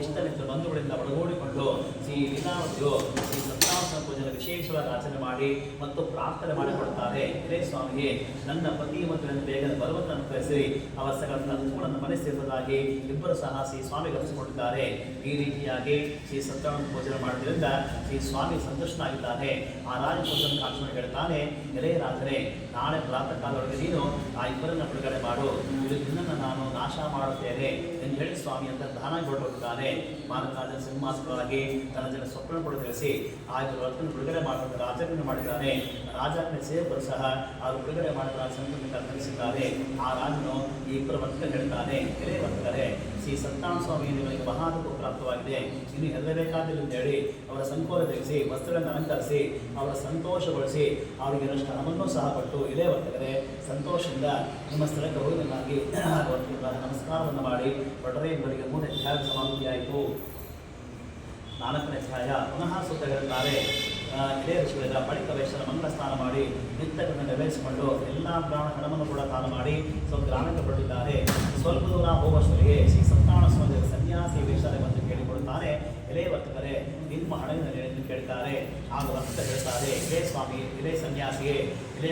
ಇಷ್ಟವಿದ್ದ ಬಂಧುಗಳಿಂದ ಒಳಗೂಡಿಕೊಂಡು ಶ್ರೀ ಲೀಲಾವತಿಯು ಶ್ರೀ ಸತ್ಯನಾರಾಯಣ ಸತ್ಯನಾರಾಯಣ ಪೂಜೆಯನ್ನು ವಿಶೇಷವಾಗಿ ಆಚರಣೆ ಮಾಡಿ ಮತ್ತು ಪ್ರಾರ್ಥನೆ ಮಾಡಿಕೊಡುತ್ತಾರೆ. ಇದೇ ಸ್ವಾಮಿಗೆ ನನ್ನ ಪತಿ ಮತ್ತು ನನ್ನ ಬೇಗನೆ ಬರುವಂತ ಅನುಕರಿಸಿ ಅವರ ಸಕಲ ತತ್ವಗಳನ್ನು ಮನೆ ಸೇರಿದಾಗಿ ಇಬ್ಬರು ಸಹ ಶ್ರೀ ಸ್ವಾಮಿ ಗಮನಿಸಿಕೊಂಡಿದ್ದಾರೆ. ಈ ರೀತಿಯಾಗಿ ಶ್ರೀ ಸತ್ಯನಾರಾಯಣ ಪೂಜೆ ಮಾಡೋದ್ರಿಂದ ಶ್ರೀ ಸ್ವಾಮಿ ಸಂತುಷ್ಟನಾಗಿದ್ದಾನೆ. ಆ ರಾಜಪೂಜನ ಕಾಕ್ಷಣ ಹೇಳ್ತಾನೆ, ಎಲೆ ರಾಜನೇ, ನಾಳೆ ಪ್ರಾತಃ ಕಾಲದೊಳಗೆ ನೀನು ಆ ಇಬ್ಬರನ್ನ ಬಿಡುಗಡೆ ಮಾಡು, ಇದನ್ನು ನಾನು ನಾಶ ಮಾಡುತ್ತೇನೆ ಎಂದು ಹೇಳಿ ಸ್ವಾಮಿ ಅಂತ ದಾನ ಹೊರಟುತ್ತಾನೆ. ಮಾನಕಾಜನ ಸಿಂಹಾಸನವಾಗಿ ತನ್ನ ಜನ ಸ್ವಪ್ನ ಕೂಡ ತಿಳಿಸಿ ಆ ಇಬ್ಬರು ಬಿಡುಗಡೆ ಮಾಡುವಂತ ರಾಜರನ್ನು ಮಾಡಿದ್ದಾನೆ. ರಾಜನ ಸೇವಕರು ಸಹ ಅವರು ಬಿಡುಗಡೆ ಮಾಡಿದ ಸಂತನ್ನು ಕಲ್ಪಿಸಿದ್ದಾರೆ. ಆ ರಾಜನು ಈ ಇಬ್ಬರು ವರ್ತಕ ಹೇಳ್ತಾನೆ, ಎಲೆ ವರ್ತಕರೇ, ಶ್ರೀ ಸತ್ಯನಾರಾಯಣ ಸ್ವಾಮಿ ನಿಮಗೆ ಮಹಾದುಃಖ ಪ್ರಾಪ್ತವಾಗಿದೆ, ಇನ್ನು ಹೆದರಬೇಕಾದಿಲ್ಲ ಅಂತ ಹೇಳಿ ಅವರ ಸಂಕೋಲ ತೆಗೆಸಿ ವಸ್ತ್ರಗಳನ್ನು ಅಲಂಕರಿಸಿ ಅವರ ಸಂತೋಷಗೊಳಿಸಿ ಅವರಿಗೆ ನಷ್ಟ ಹಣವನ್ನು ಸಹ ಕೊಟ್ಟು, ಇದೇ ವರ್ತಕರೇ ಸಂತೋಷದಿಂದ ನಿಮ್ಮ ಸ್ಥಳಕ್ಕೆ ಹೋಗುವುದನ್ನಾಗಿ ನಮಸ್ಕಾರವನ್ನು ಮಾಡಿ ಹೊರಟರೆ ಇವರಿಗೆ 3 ಅಧ್ಯಾಯ ಸಮಾಪ್ತಿಯಾಯಿತು. 4ನೇ ಅಧ್ಯಾಯ ಪುನಃ ಸೂತ್ರಗಳಿದ್ದಾರೆ. ಇದೇ ಋಷಿಗಳಿಂದ ಬಳಿಕ ವೈಶ್ಯರ ಮಂಗಳ ಸ್ನಾನ ಮಾಡಿ ನಿತ್ಯಗಳನ್ನು ನೆರವೇರಿಸಿಕೊಂಡು ಎಲ್ಲ ಬ್ರಾಹ್ಮಣ ಹಣವನ್ನು ಕೂಡ ದಾನ ಮಾಡಿ ಸ್ವಲ್ಪ ಗ್ರಾಮಕ್ಕೆ ಹೊರಟಿದ್ದಾರೆ. ಸ್ವಲ್ಪ ದೂರ ಹೋಗುವಷ್ಟರಿಗೆ ಶ್ರೀ ಸತ್ಯನಾರಾಯಣ ಸ್ವಾಮಿ ಸನ್ಯಾಸಿ ವೇಷದಲ್ಲಿ ಬಂದು ಕೇಳಿಕೊಳ್ಳುತ್ತಾರೆ, ಎಲೆ ವರ್ತಕರೇ ನಿಮ್ಮ ಹಣವಿನಲ್ಲಿ ಎಂದು ಕೇಳ್ತಾರೆ. ಆಗ ವರ್ತಕ ಹೇಳ್ತಾರೆ, ಇದೇ ಸ್ವಾಮಿ, ಇದೇ ಸನ್ಯಾಸಿಗೆ, ಇದೇ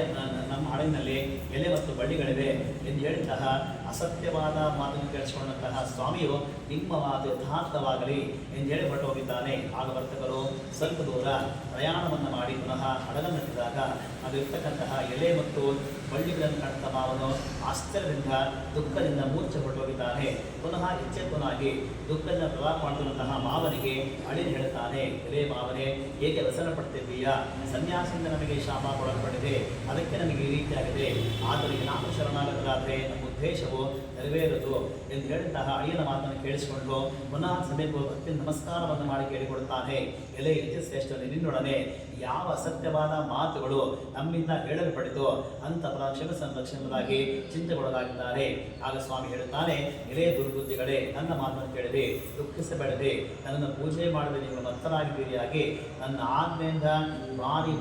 ನಮ್ಮ ಹಣವಿನಲ್ಲಿ ಎಲೆ ಮತ್ತು ಬಳ್ಳಿಗಳಿವೆ ಎಂದು ಹೇಳಿದಂತಹ ಅಸತ್ಯವಾದ ಮಾತನ್ನು ಕೇಳಿಸಿಕೊಂಡಂತಹ ಸ್ವಾಮಿಯು ನಿಮ್ಮ ಮಾತು ಯಥಾರ್ಥವಾಗಲಿ ಎಂದು ಹೇಳಿ ಹೊರಟು ಹೋಗಿದ್ದಾನೆ. ಆಗ ವರ್ತಕರು ಸ್ವಲ್ಪ ದೂರ ಪ್ರಯಾಣವನ್ನು ಮಾಡಿ ಪುನಃ ಹಡಗನ್ನಟ್ಟಿದಾಗ ಅಲ್ಲಿರ್ತಕ್ಕಂತಹ ಎಲೆ ಮತ್ತು ಬಳ್ಳಿಗಳನ್ನು ಕಂಡ ಮಾವನು ಆಶ್ಚರ್ಯದಿಂದ ದುಃಖದಿಂದ ಮೂರ್ಛೆ ಹೊರಟೋಗಿದ್ದಾನೆ. ಪುನಃ ಎಚ್ಚೆತ್ತನಾಗಿ ದುಃಖದಿಂದ ಪ್ರಲಾಪ ಮಾಡುತ್ತಿರುವಂತಹ ಮಾವನಿಗೆ ಅಳಿದು ಹೇಳುತ್ತಾನೆ, ಎಲೆ ಮಾವನೇ, ಹೇಗೆ ವ್ಯಸನ ಪಡ್ತಿದ್ದೀಯಾ? ಸನ್ಯಾಸದಿಂದ ನಮಗೆ ಶಾಪ ಕೊಡಲ್ಪಟ್ಟಿದೆ, ಅದಕ್ಕೆ ನಮಗೆ ಈ ರೀತಿಯಾಗಿದೆ. ಆದರೆ ನಾನು ಶರಣಾಗತರಾದರೆ ನಮ್ಮ ಉದ್ದೇಶವು ನೆರವೇರುವುದು ಎಂದು ಹೇಳಿದಂತಹ ಅಳಿಯನ ಮಾತನ್ನು ಕೇಳಿಸಿಕೊಂಡು ಪುನಃ ಸಮೀಪ ಭಕ್ತಿ ನಮಸ್ಕಾರವನ್ನು ಮಾಡಿ ಕೇಳಿಕೊಡುತ್ತಾನೆ, ಎಲೆ ಯತಿಶ್ರೇಷ್ಠ ನಿನ್ನೊಡನೆ ಯಾವ ಸತ್ಯವಾದ ಮಾತುಗಳು ನಮ್ಮಿಂದ ಹೇಳಲ್ಪಡಿತು ಅಂತ ಕ್ಷಮಿಸಂರಕ್ಷಣೆಯಾಗಿ ಚಿಂತೆಗೊಳಗಾಗಿದ್ದಾರೆ. ಆಗ ಸ್ವಾಮಿ ಹೇಳುತ್ತಾನೆ, ಎಲೆ ದುರ್ಬುದ್ಧಿಗಳೇ, ನನ್ನ ಮಾತನ್ನು ಕೇಳಿದೆ, ದುಃಖಿಸಬೇಡದೆ, ನನ್ನನ್ನು ಪೂಜೆ ಮಾಡದೆ ನೀವು ಮತ್ತರಾಗಿದ್ದೀರಿಯಾಗಿ ನನ್ನ ಆಜ್ಞೆಯಿಂದ ಬಾರಿ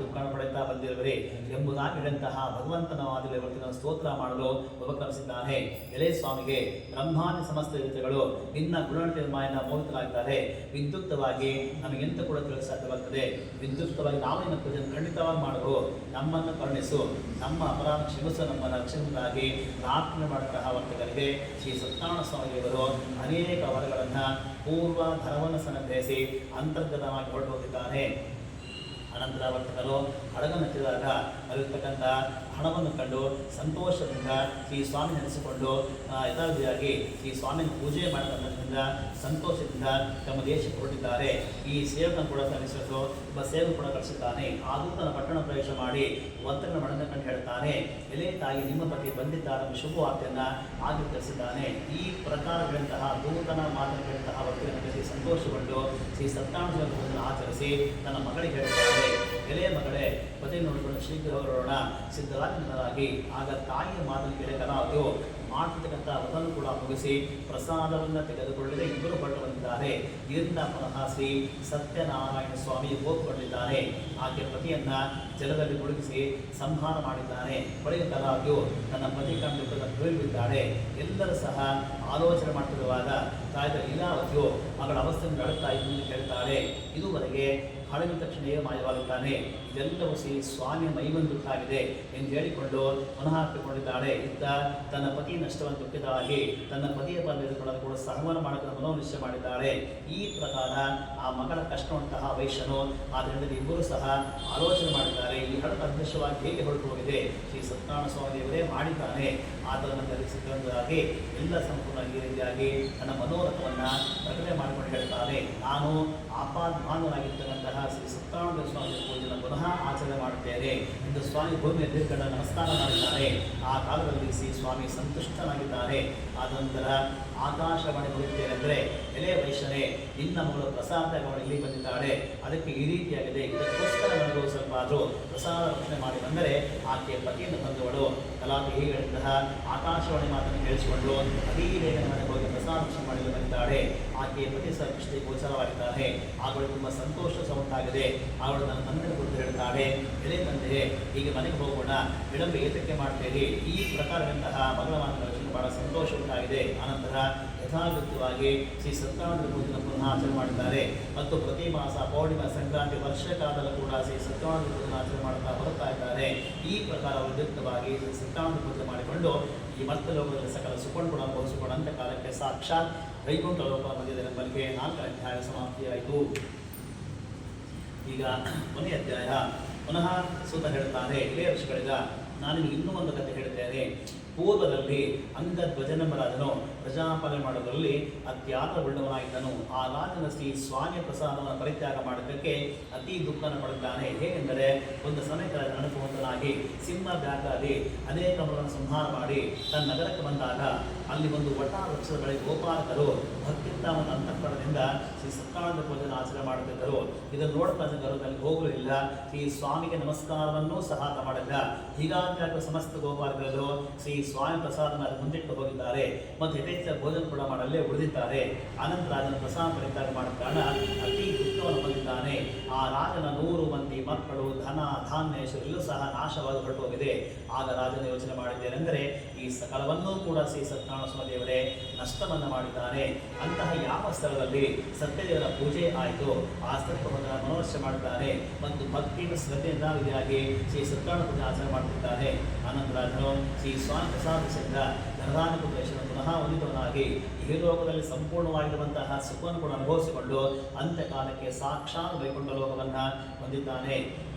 ದುಃಖ ಪಡೆಯುತ್ತಾ ಬಂದಿರುವರೆ ಎಂಬುದಾಗಿ ಹೇಳಿದಂತಹ ಭಗವಂತನ ವಾದಿಗಳ ಇವತ್ತಿನ ಸ್ತೋತ್ರ ಮಾಡಲು ಉಪಕ್ರಮಿಸಿದ್ದಾನೆ. ಎಲೆ ಸ್ವಾಮಿಗೆ ಬ್ರಹ್ಮಾಂಡ ಸಮಸ್ತ ದೇವತೆಗಳು ನಿನ್ನ ಗುಣಗಳ ಮಾಯನ ಮೋಹಿತರಾಗಿದ್ದಾರೆ. ವಿದ್ಯುಕ್ತವಾಗಿ ನಮಗೆಂತ ಕೂಡ ತಿಳಿಸ ಸಾಧ್ಯವಾಗ್ತದೆ. ವಿದ್ಯುಕ್ತವಾಗಿ ನಾವು ನಿನ್ನ ಪೂಜೆಯನ್ನು ಖಂಡಿತವಾಗಿ ಮಾಡಲು ನಮ್ಮನ್ನು ಕರುಣಿಸು, ನಮ್ಮ ಅಪರಾಧ ಕ್ಷಮಿಸು, ನಮ್ಮ ರಕ್ಷಣೆಗಾಗಿ ಪ್ರಾರ್ಥನೆ ಮಾಡುವಂತಹ ವರ್ತಕರಿಗೆ ಶ್ರೀ ಸತ್ಯನಾರಾಯಣ ಸ್ವಾಮಿಯವರು ಅನೇಕ ವರಗಳನ್ನು ಪೂರ್ವ ಧನವನ್ನು ಸಂಗ್ರಹಿಸಿ ಅಂತರ್ಗತವಾಗಿ ಹೊರಟು ಹೋಗಿದ್ದಾನೆ. ಅನಂತರ ವರ್ತಕರು ಹಡಗನ್ನಟ್ಟಿದಾಗ ಅಲ್ಲಿರ್ತಕ್ಕಂಥ ಹಣವನ್ನು ಕಂಡು ಸಂತೋಷದಿಂದ ಶ್ರೀ ಸ್ವಾಮಿ ನೆನೆಸಿಕೊಂಡು ಯಥಾವಿಧಿಯಾಗಿ ಶ್ರೀ ಸ್ವಾಮಿನ ಪೂಜೆ ಮಾಡಿದ್ದರಿಂದ ಸಂತೋಷದಿಂದ ತಮ್ಮ ದೇಶಕ್ಕೆ ಹೊರಟಿದ್ದಾರೆ. ಈ ಸೇವಕನ ಕೂಡ ಕಳಿಸಲು ಒಬ್ಬ ಸೇವಕ ಕೂಡ ಕಳಿಸಿದ್ದಾನೆ. ಆದರೂ ತನ್ನ ಪಟ್ಟಣ ಪ್ರವೇಶ ಮಾಡಿ ವರ್ತಕನ ಮಡನ ಕಂಡು ಹೇಳ್ತಾನೆ, ಎಲೆ ತಾಯಿ, ನಿಮ್ಮ ಪತಿ ಬಂದಿದ್ದಾರೆ ಎಂಬ ಶುಭವಾರ್ತೆಯನ್ನು ಆಗಿ ತಿಳಿಸಿದ್ದಾನೆ. ಈ ಪ್ರಕಾರಗಳಂತಹ ದೂತನ ಮಾತನಾಡಿದಂತಹ ವರ್ತಕನಿಗೆ ಸಂತೋಷಗೊಂಡು ಶ್ರೀ ಸತ್ಯನಾರಾಯಣ ಪೂಜೆಯನ್ನು ಆಚರಿಸಿ ತನ್ನ ಮಗಳಿಗೆ ಹೇಳ್ತಾರೆ, ಎಲೆಯ ಮಗಳೇ, ಪತಿ ನೋಡಿಕೊಂಡು ಶೀಘ್ರ ಹೊರಡೋಣ, ಸಿದ್ಧರಾಗಿ. ಆಗ ತಾಯಿಯ ಮಾತನ್ನು ಕೇಳಿ ಕಲಾವಿಯು ಮಾಡ್ತಿರ್ತಕ್ಕಂಥ ವ್ರತವನ್ನು ಕೂಡ ಮುಗಿಸಿ ಪ್ರಸಾದವನ್ನು ತೆಗೆದುಕೊಳ್ಳದೆ ಇಬ್ಬರು ಹೊರಟು ಬಂದಿದ್ದಾರೆ. ಇದರಿಂದ ಪುನಃ ಶ್ರೀ ಸತ್ಯನಾರಾಯಣ ಸ್ವಾಮಿ ಹೋಗಿಕೊಂಡಿದ್ದಾನೆ. ಆಕೆ ಪತಿಯನ್ನ ಜಲದಲ್ಲಿ ಮುಳುಗಿಸಿ ಸಂಹಾರ ಮಾಡಿದ್ದಾನೆ. ಬಳಿಕ ಕಲಾವಿಯು ತನ್ನ ಪತಿ ಕಂಡು ಬೀಳಿದ್ದಾಳೆ. ಎಲ್ಲರೂ ಸಹ ಆಲೋಚನೆ ಮಾಡ್ತಿರುವಾಗ ತಾಯಿದ ಲೀಲಾವತಿಯು ಮಗಳ ಅವಸ್ಥೆಯನ್ನು ನಡುತ್ತಾ ಇದ್ದು ಕೇಳ್ತಾಳೆ. ಇದುವರೆಗೆ ಹಡಗಿನ ತಕ್ಷಣ ಮಾಯವಾಗುತ್ತಾನೆ. ಇದೆಲ್ಲವೂ ಶ್ರೀ ಸ್ವಾಮಿಯ ಮೈಬಂದುತ್ತಾಗಿದೆ ಎಂದು ಹೇಳಿಕೊಂಡು ಪುನಃ ಹಾಕಿಕೊಂಡಿದ್ದಾಳೆ. ಇತ್ತ ತನ್ನ ಪತಿ ನಷ್ಟವನ್ನು ದುಃಖಿತವಾಗಿ ತನ್ನ ಪತಿಯ ಪದವಿಗಳನ್ನು ಕೂಡ ಸಹಮನ ಮಾಡಲು ಮನೋನಿಶ್ಚಯ ಮಾಡಿದ್ದಾಳೆ. ಈ ಪ್ರಕಾರ ಆ ಮಗಳ ಕಷ್ಟವಂತಹ ವೈಶ್ಯನು ಆದ್ದರಿಂದ ಇಬ್ಬರು ಸಹ ಆಲೋಚನೆ ಮಾಡಿದ್ದಾರೆ. ಈ ಹಡಗು ಅದೃಶ್ಯವಾಗಿ ಹೇಗೆ ಹೊರಟು ಹೋಗಿದೆ, ಶ್ರೀ ಸತ್ಯನಾರಾಯಣ ಸ್ವಾಮಿ ದೇವರೇ ಮಾಡಿದ್ದಾನೆ. ಆತನನ್ನು ಧರಿಸಿದ್ದಾಗಿ ಎಲ್ಲ ಸಂಪೂರ್ಣ ಈ ರೀತಿಯಾಗಿ ತನ್ನ ಮನೋರಥವನ್ನು ಪ್ರಕಟಣೆ ಮಾಡಿಕೊಂಡು ಹೇಳ್ತಾರೆ. ನಾನು ಆಪಾದಮಾನವಾಗಿರ್ತಕ್ಕಂತಹ ಶ್ರೀ ಸತ್ಯನಾರಾಯಣ ಸ್ವಾಮಿ ಪೂಜೆಯನ್ನು ಪುನಃ ಆಚರಣೆ ಮಾಡುತ್ತೇನೆ ಎಂದು ಸ್ವಾಮಿ ಭೂಮಿಯಲ್ಲಿ ಕಂಡ ನಮಸ್ಕಾರ ಮಾಡಿದ್ದಾರೆ. ಆ ಕಾಲದಲ್ಲಿ ಶ್ರೀ ಸ್ವಾಮಿ ಸಂತುಷ್ಟನಾಗಿದ್ದಾರೆ. ಆದ ನಂತರ ಆಕಾಶವಾಣಿ ಬರುತ್ತೇನೆ ಅಂದರೆ, ಎಲೆ ವೈಶ್ಯನೇ, ನಿನ್ನ ಮಗಳು ಪ್ರಸಾದ ಇಲ್ಲಿ ಬಂದಿದ್ದಾಳೆ, ಅದಕ್ಕೆ ಈ ರೀತಿಯಾಗಿದೆ, ಇದಕ್ಕೋಸ್ಕರ ನನಗೂ ಸ್ವಲ್ಪ ಆದರೂ ಪ್ರಸಾದ ರಕ್ಷಣೆ ಮಾಡಿ ಬಂದರೆ ಆಕೆಯ ಪತಿಯನ್ನು ತಂದವಳು. ಕಲಾಪಿ ಹೀಗೆ ಹೇಳಿದಂತಹ ಆಕಾಶವಾಣಿ ಮಾತನ್ನು ಕೇಳಿಸಿಕೊಂಡು ಅದೇ ಬೇಗನೆ ಮನೆಗೆ ಹೋಗಿ ಪ್ರಸಾದ ರಕ್ಷಣೆ ಮಾಡಲು ಬಂದಿದ್ದಾಳೆ. ಆಕೆಯ ಪತಿ ಸಹ ಕೃಷ್ಣ ಗೋಚರವಾಗಿದ್ದಾನೆ. ಅವಳು ತುಂಬ ಸಂತೋಷ ಉಂಟಾಗಿದೆ. ಅವಳು ನನ್ನ ತಂದೆಯ ಕುರಿತು ಹೇಳ್ತಾಳೆ, ಎಲೆ ತಂದೆಯೇ, ಹೀಗೆ ಮನೆಗೆ ಹೋಗೋಣ, ವಿಳಂಬ ಏತಕ್ಕೆ ಮಾಡ್ತೇವೆ. ಈ ಪ್ರಕಾರದಂತಹ ಮಗಳ ಮಾತನ್ನು ಬಹಳ ಸಂತೋಷ ಉಂಟಾಗಿದೆ. ಆನಂತರ ಯಥಾವೃತ್ತವಾಗಿ ಶ್ರೀ ಸತ್ಯನಾರಾಯಣ ಪೂಜೆಯನ್ನು ಪುನಃ ಆಚರಣೆ ಮಾಡಿದ್ದಾರೆ. ಮತ್ತು ಪ್ರತಿ ಮಾಸ ಪೌರ್ಣಿಮಾ ಸಂಕ್ರಾಂತಿ ವರ್ಷಕಾಲದಲ್ಲೂ ಕೂಡ ಶ್ರೀ ಸತ್ಯನಾರಾಯಣ ಪೂಜೆಯನ್ನು ಆಚರಣೆ ಮಾಡ್ತಾ ಬರ್ತಾ ಇದ್ದಾರೆ. ಈ ಪ್ರಕಾರ ಉದ್ಯುಕ್ತವಾಗಿ ಶ್ರೀ ಸತ್ಯನಾರಾಯಣ ಪೂಜೆ ಮಾಡಿಕೊಂಡು ಈ ಮರ್ತಲೋಕದಲ್ಲಿ ಸಕಲ ಸುಖವನ್ನು ಕೂಡ ಅನುಭವಿಸಿಕೊಂಡು ಅಂತ್ಯ ಕಾಲಕ್ಕೆ ಸಾಕ್ಷಾತ್ ವೈಕುಂಠ ಲೋಕ ಬಂದಿದ್ದೆಂಬಲ್ಲಿಗೆ 4ನೇ ಅಧ್ಯಾಯ ಸಮಾಪ್ತಿಯಾಯಿತು. ಈಗ ಕೊನೆಯ ಅಧ್ಯಾಯ ಪುನಃ ಸೂತ ಹೇಳ್ತಾನೆ, ಇಳೆಯ ಋಷಿಗಳಿಗ ನಾನು ನಿಮಗೆ ಇನ್ನೂ ಒಂದು ಕಥೆ ಹೇಳ್ತೇನೆ. ಪೂರ್ವದಲ್ಲಿ ಅಂಗಧ್ವಜನೆಂಬರಾದನು ಪ್ರಜಾಪಾಲನೆ ಮಾಡುವುದರಲ್ಲಿ ಅತ್ಯಾತವುಳ್ಳವನಾಗಿದ್ದನು. ಆ ರಾಜನ ಶ್ರೀ ಸ್ವಾಮಿ ಪ್ರಸಾದವನ್ನು ಪರಿತ್ಯಾಗ ಮಾಡೋದಕ್ಕೆ ಅತಿ ದುಃಖನ ಪಡುತ್ತಾನೆ. ಹೇಗೆಂದರೆ ಒಂದು ಸಮಯದ ಅನುಭವಂತನಾಗಿ ಸಿಂಹ ಬ್ಯಾಗಾದಿ ಅನೇಕ ಮರಗಳನ್ನು ಸಂಹಾರ ಮಾಡಿ ತನ್ನ ನಗರಕ್ಕೆ ಬಂದಾಗ ಅಲ್ಲಿ ಒಂದು ವಟ ವೃಕ್ಷದ ಬಳಿ ಗೋಪಾಲಕರು ಭಕ್ತಿಯಿಂದ ಒಂದು ಅಂತಃಕರಣದಿಂದ ಶ್ರೀ ಸತ್ಯನಾರಾಯಣ ಪೂಜೆಯನ್ನು ಆಚರಣೆ ಮಾಡುತ್ತಿದ್ದರು. ಇದನ್ನು ನೋಡ್ತಾ ಜನರು ಅಲ್ಲಿ ಹೋಗಲಿಲ್ಲ. ಶ್ರೀ ಸ್ವಾಮಿಗೆ ನಮಸ್ಕಾರವನ್ನೂ ಸಹ ಮಾಡಿಲ್ಲ. ಹೀಗಾಗಿ ಸಮಸ್ತ ಗೋಪಾಲಕರು ಶ್ರೀ ಸ್ವಾಮಿ ಪ್ರಸಾದನ ಮುಂದಿಟ್ಟು ಹೋಗಿದ್ದಾರೆ ಮತ್ತು ಯಥೇಚ್ಛ ಭೋಜನ ಕೂಡ ಮಾಡಲ್ಲೇ ಉಳಿದಿದ್ದಾರೆ. ಅನಂತರ ರಾಜನ ಪ್ರಸಾದ ಪರಿತ್ಯಾಗ ಮಾಡಿದ ಕಾರಣ ಅತಿ ದುಃಖವನ್ನು ಹೊಂದಿದ್ದಾನೆ. ಆ ರಾಜನ 100 ಮಂದಿ ಮಕ್ಕಳು, ಧನ ಧಾನ್ಯ ಎಲ್ಲೂ ಸಹ ನಾಶವಾಗಿ ಹೊರಟೋಗಿದೆ. ಆಗ ರಾಜನ ಯೋಚನೆ ಮಾಡಿದ್ದೇನೆಂದರೆ ಈ ಸಕಲವನ್ನೂ ಕೂಡ ಶ್ರೀ ಸತ್ಯನಾರಾಯಣ ದೇವರೇ ನಷ್ಟವನ್ನು ಮಾಡಿದ್ದಾನೆ. ಅಂತಹ ಯಾವ ಸ್ಥಳದಲ್ಲಿ ಸತ್ಯದೇವರ ಪೂಜೆ ಆಯಿತು ಆ ಸ್ಥಳವನ್ನು ಮನೋರ್ಚನೆ ಮಾಡಿದ್ದಾನೆ ಮತ್ತು ಭಕ್ತಿಯಿಂದ ಶ್ರದ್ಧೆಯಿಂದ ವಿಧಿಯಾಗಿ ಶ್ರೀ ಸತ್ಯನಾರಾಯಣ ಪೂಜೆ ಆಚರಣೆ ಮಾಡುತ್ತಿದ್ದಾನೆ. ಅನಂತರ ರಾಜನು ಶ್ರೀ ಸ್ವಾಮಿ ಪ್ರಸಾದಿಸಿದ ಧನಧಾನ್ಯಪುರೇಶನ ಪುನಃ ಹೊಂದಿದವನಾಗಿ ಈ ಲೋಕದಲ್ಲಿ ಸಂಪೂರ್ಣವಾಗಿರುವಂತಹ ಸುಖವನ್ನು ಕೂಡ ಅನುಭವಿಸಿಕೊಂಡು ಅಂತ್ಯಕಾಲಕ್ಕೆ ಸಾಕ್ಷಾತ್ ವೈಕುಂಠ ಲೋಕವನ್ನು ಹೊಂದಿದ್ದಾನೆ.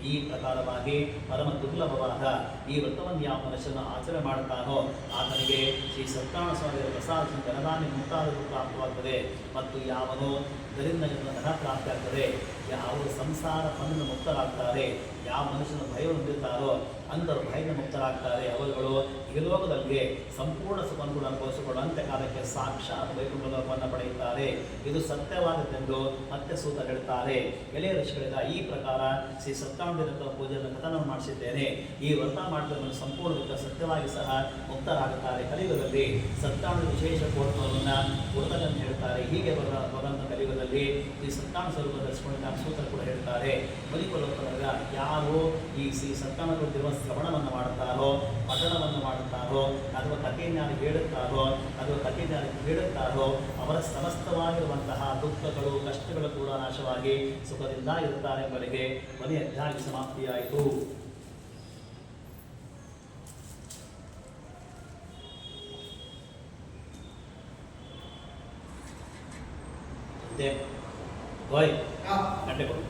ಈ ಪ್ರಕಾರವಾಗಿ ಪರಮ ದುರ್ಲಭವಾದ ಈ ವ್ರತವನ್ನು ಯಾವ ಮನುಷ್ಯನ ಆಚರಣೆ ಮಾಡುತ್ತಾನೋ ಆತನಿಗೆ ಶ್ರೀ ಸತ್ಯನಾರಾಯಣ ಸ್ವಾಮಿಯ ಪ್ರಸಾದ ಧನಧಾನ್ಯ ಮುಂತಾದವು ಪ್ರಾಪ್ತವಾಗ್ತದೆ. ಮತ್ತು ಯಾವನು ಇದರಿಂದ ಧನ ಪ್ರಾಪ್ತಿಯಾಗ್ತದೆ, ಯಾವ ಸಂಸಾರ ಬಂಧನ ಮುಕ್ತರಾಗ್ತಾರೆ, ಯಾವ ಮನುಷ್ಯನ ಭಯವನ್ನು ಹೊಂದಿರ್ತಾರೋ ಅಂಥವ್ರು ಭಯದ ಮುಕ್ತರಾಗ್ತಾರೆ. ಅವರುಗಳು ಈ ಲೋಕದಲ್ಲಿ ಸಂಪೂರ್ಣ ಸುಖವನ್ನು ಕೂಡ ಅನುಭವಿಸಿಕೊಂಡು ಅಂತ್ಯಕಾಲಕ್ಕೆ ಸಾಕ್ಷಾತ್ ವೈಕುಂಠ ಲೋಕವನ್ನು ಪಡೆಯುತ್ತಾರೆ. ಇದು ಸತ್ಯವಾದದ್ದೆಂದು ಮತ್ತೆ ಸೂತ ಹೇಳ್ತಾರೆ. ಎಳೆಯ ಋಷಿಗಳಿಂದ ಈ ಪ್ರಕಾರ ಶ್ರೀ ಸತ್ಯನಾರಾಯಣ ಪೂಜೆಯನ್ನು ಕಥನವನ್ನು ಮಾಡಿಸಿದ್ದೇನೆ. ಈ ವ್ರತ ಮಾಡಿದವರನ್ನು ಸಂಪೂರ್ಣ ಸತ್ಯವಾಗಿ ಸಹ ಮುಕ್ತರಾಗುತ್ತಾರೆ. ಕಲಿಯುಗದಲ್ಲಿ ಸತ್ಯನಾರಾಯಣ ವಿಶೇಷ ಕೋರ್ಪವನ್ನು ಕೊಡ್ತಕ್ಕಂತ ಹೇಳ್ತಾರೆ. ಹೀಗೆ ಬರುವಂಥ ಕಲಿಯುಗದಲ್ಲಿ ಈ ಸತ್ಯನಾರಾಯಣ ಸ್ವರೂಪ ಧರಿಸಿಕೊಂಡಿದ್ದ ಸೂತ್ರ ಕೂಡ ಹೇಳ್ತಾರೆ. ಬಲಿಕೊಲೋಕದಾಗ ಯಾರು ಈ ಶ್ರೀ ಸತ್ಯನಾರಾಯಣ ಶ್ರವಣವನ್ನು ಮಾಡುತ್ತಾರೋ, ಪಠಣವನ್ನು ಮಾಡುತ್ತಾರೋ, ಅಥವಾ ಕಥೆಯನ್ನು ಹೇಳುತ್ತಾರೋ ಅಥವಾ ಕಥೆಯನ್ನು ಹೇಳುತ್ತಾರೋ ಅವರ ಸಮಸ್ತವಾಗಿರುವಂತಹ ದುಃಖಗಳು ಕಷ್ಟಗಳು ಕೂಡ ನಾಶವಾಗಿ ಸುಖದಿಂದ ಇರುತ್ತಾರೆ ಎಂಬುದಕ್ಕೆ ಕೊನೆಯ ಅಧ್ಯಾಯ ಸಮಾಪ್ತಿಯಾಯಿತು. ಗಂಟೆ ಕೊಡು.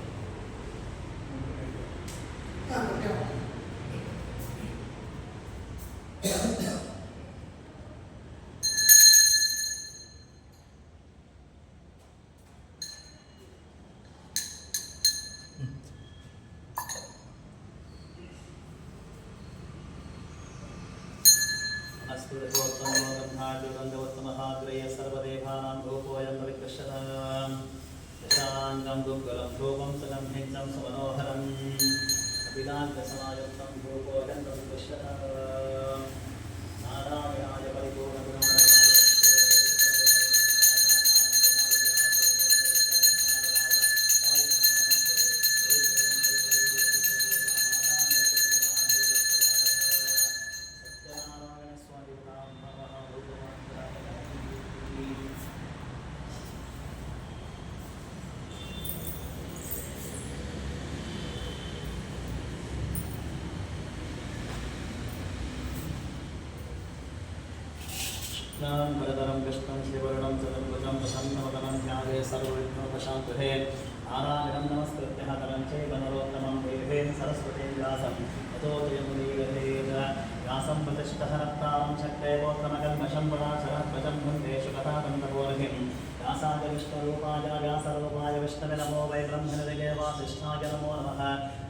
न्दवत्तमहाग्रय सर्वदेवानां रूपोऽयं परिकृष्यतां दशाङ्गं दुर्गलं रूपं सगन्धिं समनोहरम् अभिलाषसमायुक्तं रूपोऽयं परिकृष्यतां नारायणाय परिपूर्णगुणाय भरतरं कृष्णं श्रीवर्णं चतुर्भुजं प्रसन्नवदनं ध्याये सर्वविघ्नोपशान्तये नारायणं नमस्कृत्य नरं चैव नरोत्तमं देवीं सरस्वतीं व्यासं ततो जयमुदीरयेत् व्यासं प्रतिष्ठः रक्तारं शक्तैवोत्तमकल्मषं पराशरध्वजं वन्देषु कथाकन्दपोर्हिं व्यासाय विष्णुरूपाय व्यासरूपाय विष्णवे नमो वै ब्रह्मनिधये वासिष्ठाय नमो नमः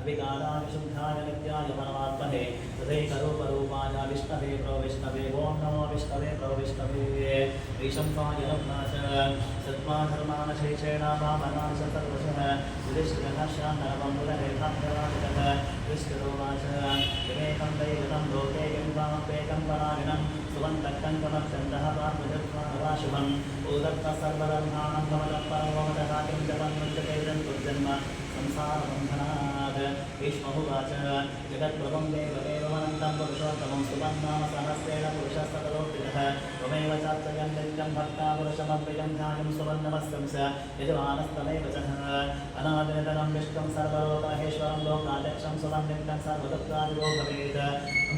अविकाराय शुद्धाय नित्याय परमात्मने तथैकरूपरूपाय विष्णवे प्रविष्णवे ॐ नमो विष्णवे प्रविष्णवे वैशम्पाय नमः सत्त्वाधर्मानशेषेण वामनाश सर्वशः युधिष्ठिरः शान्तरवं पुनरेकान्तराजः विष्णुरोवाच किमेकं दैवतं लोके किं वामपेकं परायणं सुवन्तकङ्कमक्षन्तः पार्थजत्वानवाशुभम् उदत्त सर्वधर्माणां कमलं परमोदः किं जपं मुच्यते जन्तुर्जन्म संसारबन्धनात् विष्णुवाच जगत्प्रभं देवदेवमनन्तं पुरुषोत्तमं सुबन्धाम सहस्रेण पुरुषस्ततलोपितः त्वमेव चार्चयन् नित्यं भक्ता पुरुषमव्ययं ध्यानं सुवर्णमस्तं स यजमानस्तमेव च अनादिनिधनं विष्णुं सर्वलोकमहेश्वरं लोकाध्यक्षं सुरं नित्यं सर्वदत्तादिवो भवेत्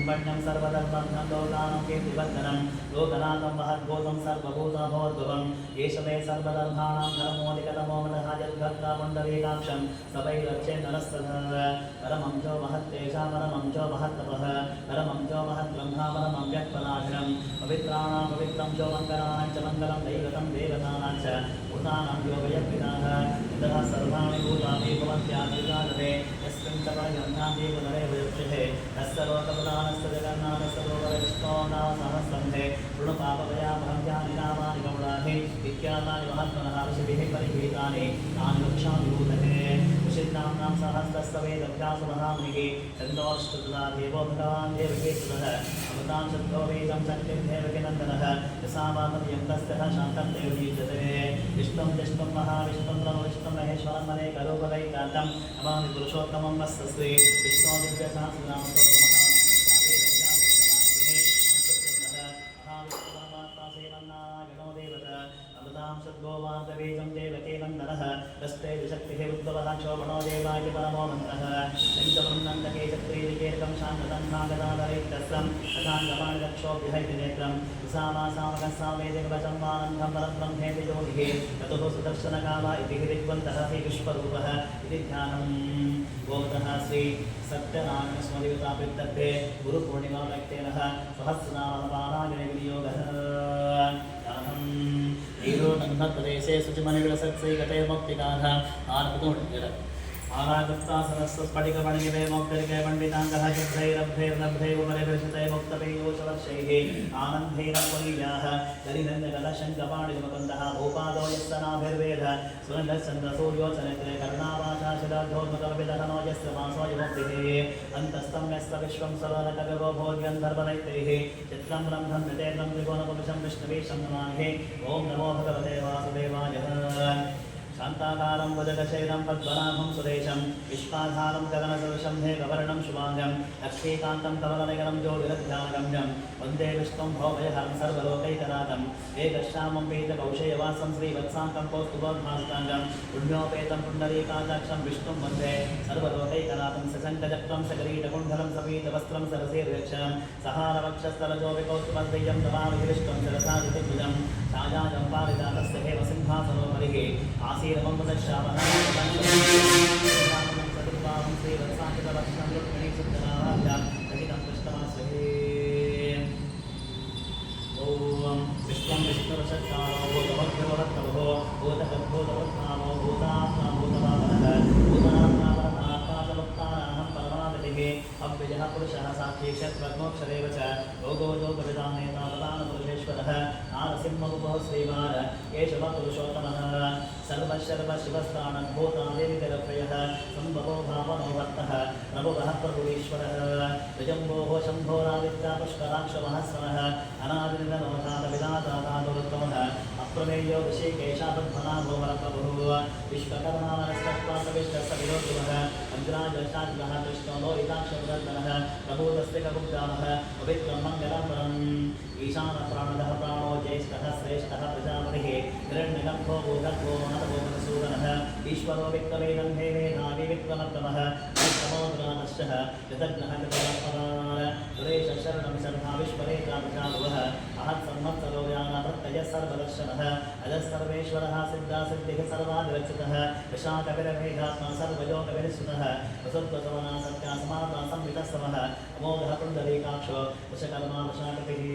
ब्रह्मण्यं सर्वधर्मं लोकानां कीर्तिवर्धनं लोकनाथं महद्भूतं सर्वभूतभोद्भवम् एष मे सर्वधर्माणां धर्मोऽधिकतमो मनः यद्भक्ता पुण्डरीकाक्षं सवैरक्षे नरस्ततः परमं चो महत्तेषा परमं चो महत्तपः परमं चो महद्ब्रह्मा परमं व्यक्तनाशनं पवित्राणां पवित्रं चो मङ्गलानां च मङ्गलं दैवतं देवतानां च भूतानां यो वयर्पिताः यतः सर्वाणि भूतानि भवन्त्यादिजातवे यस्मिन् च पर्यन्तानि पुनरे वयुक्षिते तस्य लोकप्रधानस्य जगन्नाथस्य लोकविष्णो नाम सहस्रन्धे ऋणपापभयामहं ध्यानि नामानि गौणानि इत्यादानि महात्मनः ऋषिभिः परिगृहीतानि तानि वक्ष्यामि भूतले ऋषिनाम्नां सहस्रस्य वेदव्यासमहामुनिः छन्दोऽष्टदा देवो भगवान् देवकीसुतः अमृतां शुद्धो वेदं शक्तिं देवकीनन्दनः यसामातमियं तस्यः शान्तं देवगीयते विष्णुं विष्णुं महाविष्णुं ब्रह्मविष्णुं महेश्वरम् अनेकरूपदैकान्तं नमामि पुरुषोत्तमं वस्तस्वे विष्णो दिव्यसहस्रनामस्तोत्रमः शुद्धोवादवेदं देवकेनन्दनः रस्ते विशक्तिः उद्भवः क्षोभणो देवाय परमो मन्त्रः पञ्चवृन्दके चक्रीलिकेकं शान्ततं नागदाधरैकस्रं तथाङ्गमाणिरक्षोभ्यहैतिनेत्रं सामासामकस्सामेदिवचं मानन्दं परब्रह्मेति योगिः ततुः सुदर्शनकामा इति ऋग्वन्तः श्रीविश्वरूपः इति ध्यानम् गोमतः श्री सत्यनारायणस्मृतियुताप्रित्यर्थे गुरुपूर्णिमाव्यक्तेनः सहस्रनामः पारायणविनियोगः ईरो नन्नप्रदेशे शुचिमणिविलसत्सैकते मुक्तिकाः आनपुतोड्यः आरागस्तासनस्फटिकमणिगे मोक्तरिके पण्डिताङ्गः शुद्धैरभ्रैर्नभ्रैर्वरिभृषते मुक्तपेयोशवर्षैः आनन्देन पुनीयाः दरिनन्दकलशङ्कपाणिमुकुन्दः भूपादो यस्सनाभिर्वेद सुरङ्गश्चन्द्रसूर्योचनेत्रे करुणावाचाशिलाधोर्मकविदहनो यस्य मासो युवक्तिः अन्तस्तं यस्य विश्वं सवनकविभो भोग्यन्धर्वदैत्यैः चित्रं ब्रह्मं वितेन्द्रं त्रिभुवनपुरुषं विष्णुवीशं नमामि ॐ नमो भगवते वासुदेवाय शान्ताकारं वजगशैलं पद्मनाभं सुरेशं विश्वाधारं गगनसदृशं हेमवर्णं शुभाङ्गं लक्ष्मीकान्तं कमलनगरं ज्योतिरध्यानगम्यं वन्दे विष्णुं भवभयहरं सर्वलोकैकनाथम् एकश्यामं पीतकौशेयवासं श्रीवत्साङ्कं कौस्तुभोद्भासिताङ्गं पुण्योपेतं पुण्डरीकाक्षं विष्णुं वन्दे सर्वलोकैकनाथं सशङ्खचक्रं सकरीटकुण्डलं सपीतवस्त्रं सरसीर्यक्षं सहारवक्षस्थलजोविकौस्तुभद्वयं नमामि विष्णुं सरसादिभुजं छायाजं पारिजातस्य हेम सिंहासनोपरिः आसीरमं वदश्यामः चतुर्बाहुं श्रीवत्साङ्कितवक्षं रुक्मिणी सुन्दराभाभ्यां सहितं कृष्णमाश्रये ॐ विश्वं विष्णुरशक्तारो भूतभद्रवत्तभो भूतगद्भूतवत्नामो भूतात्मा भूतभावनः भूतात्मावरणात्माचमुक्तानाहं परमागतिः अव्ययः पुरुषः साक्षी षट्पद्मोक्षरेव च योगो योगविदां नेता प्रधानपुरुषेश्वरः नारसिंहमुपः श्रीवार केशवपुरुषोत्तमः सर्वशर्वशिवस्तानभूतादेवितरत्रयः सम्भवो भावनो भक्तः प्रभुवः प्रभुरीश्वरः विजम्बोः शम्भोरादित्या पुष्कराक्षमहस्वनः अनादिनिधनोधातविदातातादुरुत्तमः अप्रमेयो ऋषिकेशापद्मनाभो वरप्रभुः विश्वकर्मानस्तत्त्वान्तविष्टस्तविरोद्भवः अग्राजशाद्गः कृष्णो लोहिताक्षपुरन्दनः प्रभूतस्तिकगुप्तामः पवित्रं मङ्गलं परम् ईशानप्राणदः प्राणो ज्येष्ठः श्रेष्ठः प्रजापतिः हिरण्यगर्भो भूगर्भो महतभो मधुसूदनः ईश्वरो विक्तवेदं हे वेदावि विक्रमक्रमः विक्रमोद्रानश्चः कृतज्ञः कृतज्ञः सुरेश शरणं शर्मा विश्वरेता प्रजाभुवः महत्संवत्सरो यानभक्तयः सर्वदर्शनः अजः सर्वेश्वरः सिद्धा सिद्धिः सर्वादिरक्षितः विशाखविरमेघात्मा सर्वयोगविनिश्चितः वसुत्वसवना सत्यासमाता संवितस्तमः अमोघः पुण्डरीकाक्षो वशकर्मा वशाकृतिः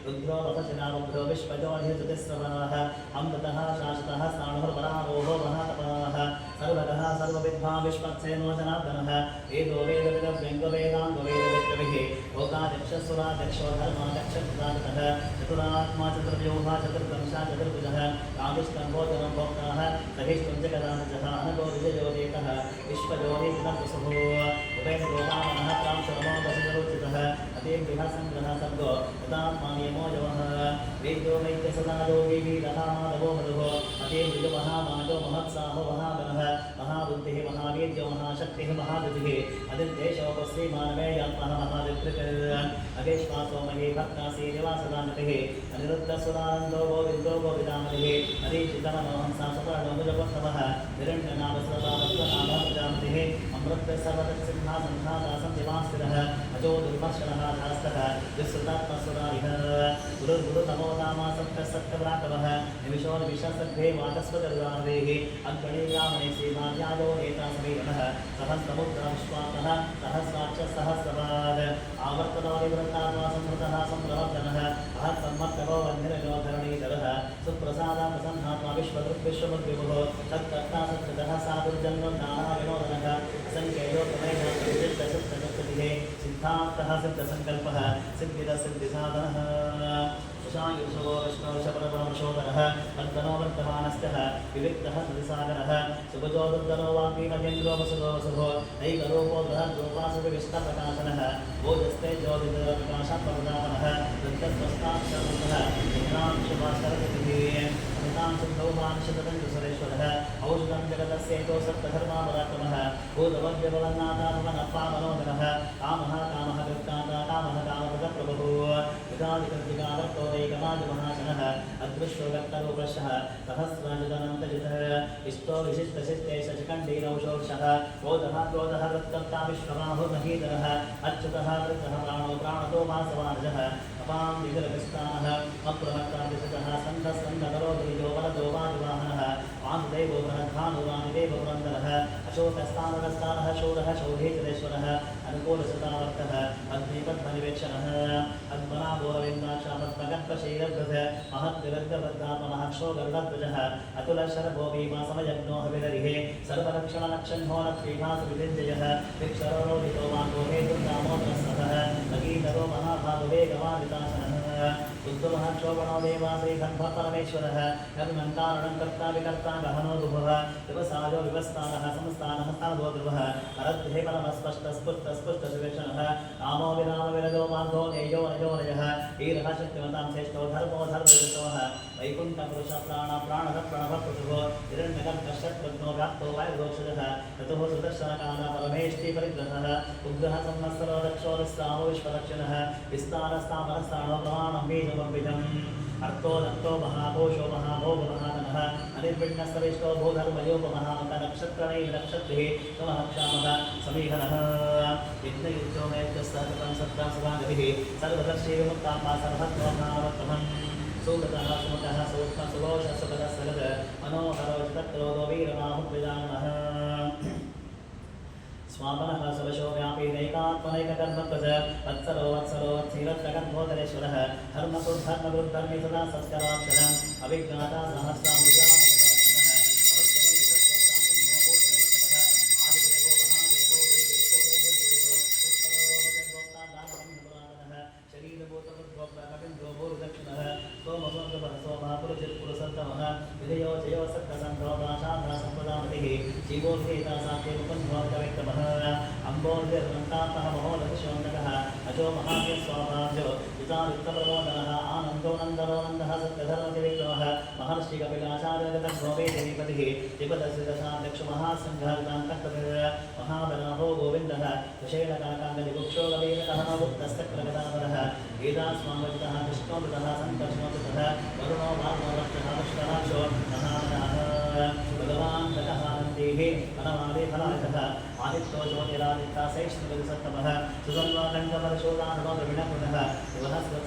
रुद्रो वपशिनारुद्रो विश्वजोनिर्जुतिस्रवणाः अमृतः शाश्वतः स्थाणुर्वरारोहो महातपाः सर्वगः सर्वविद्वां विश्वक्सेनो जनार्दनः वेदो वेदविदव्यङ्गवेदाङ्गवेदविक्रमिः लोकाध्यक्षस्वराध्यक्षो धर्माध्यक्षकृतागतः चतुरात्मा चतुर्व्यूहा चतुर्दंशा चतुर्भुजः रामिष्टम्भोजनं भोक्ताः सहिष्णुं जगदानजः अनगो विजयोदेकः विश्वजोनिर्जुनप्रसभो उभयनिरोधामनः प्रांशरमो वसितरुचितः अतीन्द्रिः सङ्ग्रहः सर्गो तदात्मानियमो यवः वेद्यो वैद्यसदा योगी वीरः माधवो मधुः अतीन्द्रियो महामाजो महत्साहो महागणः महाबुद्धिः महावीर्यो महाशक्तिः महागतिः अधिर्देशोपश्रीमानवेयात्मः महादित्रिक अगेश्वासो महे भक्तासी निवासदानतिः अनिरुद्धसुरानन्दो गोविन्दो गोविदामतिः अधीशितमनोहंसा सुपर्णोमुजगोत्तमः निरण्यनामस्वभावस्वनामः प्रजापतिः अमृतसर्वतत्सिंहासन्धातासं दिवास्थिरः अजो दुर्मर्शनः शास्तः विश्रुतात्मस्वरारिः गुरुर्गुरुतमो नामा सत्तः सत्तव्रातवः निमिषो निमिषसद्भे वाचस्वतरुरार्वेः अग्रणीयामणे श्रीमान्यायो नेता समीरणः सहस्रमुद्राविश्वासः सहस्राक्षसहस्रपाद आवर्तनोनिवृत्तात्मा संवृतः संप्रवर्तनः अहत्सम्मत्तवो वह्निरजो धरणीधरः सुप्रसादा प्रसन्नात्मा विश्वदृग्विश्वमुद्विभुः तत्कर्ता सत्कृतः साधुर्जन्मं नानाविनोदनः असङ्ख्ययोगमयः सिद्धान्तः सिद्धसङ्कल्पः सिद्धिदसिद्धिसाधनः शायुषो विष्णुषपरपरमशोधनः वर्धनो वर्तमानस्तः विविक्तः सदिसागरः सुभजो दुर्धनो वाग्मीमहेन्द्रो वसुधो वसुभो ऐकरूपो बृहद्रूपासुविष्टप्रकाशनः ओजस्ते ज्योतिर्प्रकाशप्रदानः वृद्धस्वस्ताक्षरः शुभाशरतिः अमितां शुद्धौमांशतदण्डुसुरेश्वरः औषधं जगतस्येतो सप्तधर्मापराक्रमः भूतवद्यभवन्नाथाभवनप्पामनोदनः कामः कामः कृत्कान्ता कामः कामपदप्रभुः विकादिकर्तिकावर्तोदैकमादिमहाशनः अदृश्योगत्तरूपशः सहस्राजितनन्तजितः इष्टो विशिष्टशिष्टेश शिखण्डीनौषोषः क्रोधः क्रोधः वृत्कर्ता विश्वबाहुर्महीधरः अच्युतः वृत्तः प्राणो प्राणतो वासवानजः अपां विगलकृष्टानः अप्रमत्तादिशतः स्कन्धस्कन्धकरो गिरिजो वरदो वादिवाहनः वासुदेवो बृहद्भानुवादिदेव पुरन्दरः अशोकस्तानरस्तानः शूरः शोधेश्वरेश्वरः अनुकूलसतावर्तः अग्निपद्मनिवेक्षणः अद्मनाभोरविन्दाक्षापद्मगर्भशीलभृत महद्विरद्गबद्धात्मनः गरुडध्वजः अतुलशरभो भीमासमयज्ञो हविररिः सर्वलक्षणलक्षण्हो नक्षीभासविदिञ्जयः विक्षरोदितो मागोहे दुर्गामोदरसः भगीधरो महाभागवेगवादितासनः उद्धवः क्षोभणो देवाश्रीगन्धः परमेश्वरः कर्मन्तारणं कर्ता विकर्ता गहनो दुभः व्यवसायो विवस्तानः संस्थानः स्थानो ध्रुवः अरद्धे परमस्पष्टस्फुटस्फुटसुवेक्षणः रामो विराम विरजो मार्गो नेयो नयोनयः वीरः शक्तिमतां श्रेष्ठो धर्मो धर्मयुतोः वैकुण्ठपुरुषप्राणः प्रणवप्रभुः हिरण्यगर्भशत्रुघ्नो व्याप्तो वायुदोक्षजः ततुः सुदर्शनकालः परमेष्टि परिग्रहः उग्रः संवत्सरो रक्षो विश्रामो विश्वरक्षणः विस्तारस्तामरस्ताणो प्रमाणं बीजमर्पितम् अर्थो महाकोशो महाभोगमहाननः अनिर्विण्णस्तविष्टो भूधर्मयोपमहामकनक्षत्रणैः नक्षत्रिः समहक्षामः समीहनः यज्ञयुक्तो मेत्यस्तः सत्तासुभागतिः सर्वदर्शी विमुक्तात्मा सर्वत्वमहावत्तमम् सुगतः सुमुखः सूक्ष्मः सुघोषः सुखदः सगद मनोहरो तत्रोदो वीरबाहुर्विजानः स्वापनः सवशो व्यापी नैकात्मनैककर्मप्रज वत्सरो वत्सरो वत्सीरत्रगन्धोदरेश्वरः धर्मकृद्धर्मकृद्धर्मि सदा सत्कराक्षरम् अभिज्ञाता सहस्रां विजयो जयो सत्कसन्धो दाशान्धा सम्पदामतिः जीवोद्धेता सात्ये मुकुन्धोऽर्थविक्रमः अम्बोर्भिर्मन्तात्मः महोदधिशोन्दकः अजो महाव्यस्वाभाजो युतायुक्तप्रबोधनः आनन्दो नन्दनो नन्दः सत्यधर्मतिविक्रमः महर्षिकपिलाचार्यगतभ्रोवेदिपतिः त्रिपदश्रिदशाध्यक्षमहासङ्घातान्तः महाबलाहो गोविन्दः कुशेलकाकाङ्गदिगुक्षो गवीरकः गुप्तस्तक्रगदाधरः वेदास्वामजितः कृष्णोदतः सङ्कर्षणोदतः वरुणो वाग्मोरक्षः पुष्कराक्षो भगवान् दकहानन्दीः वनमाले फलायतः आदित्यो ज्योतिरादित्या सैष्णुविसत्तमः सुगन्वाकण्ठपरशोदानवविणपुनः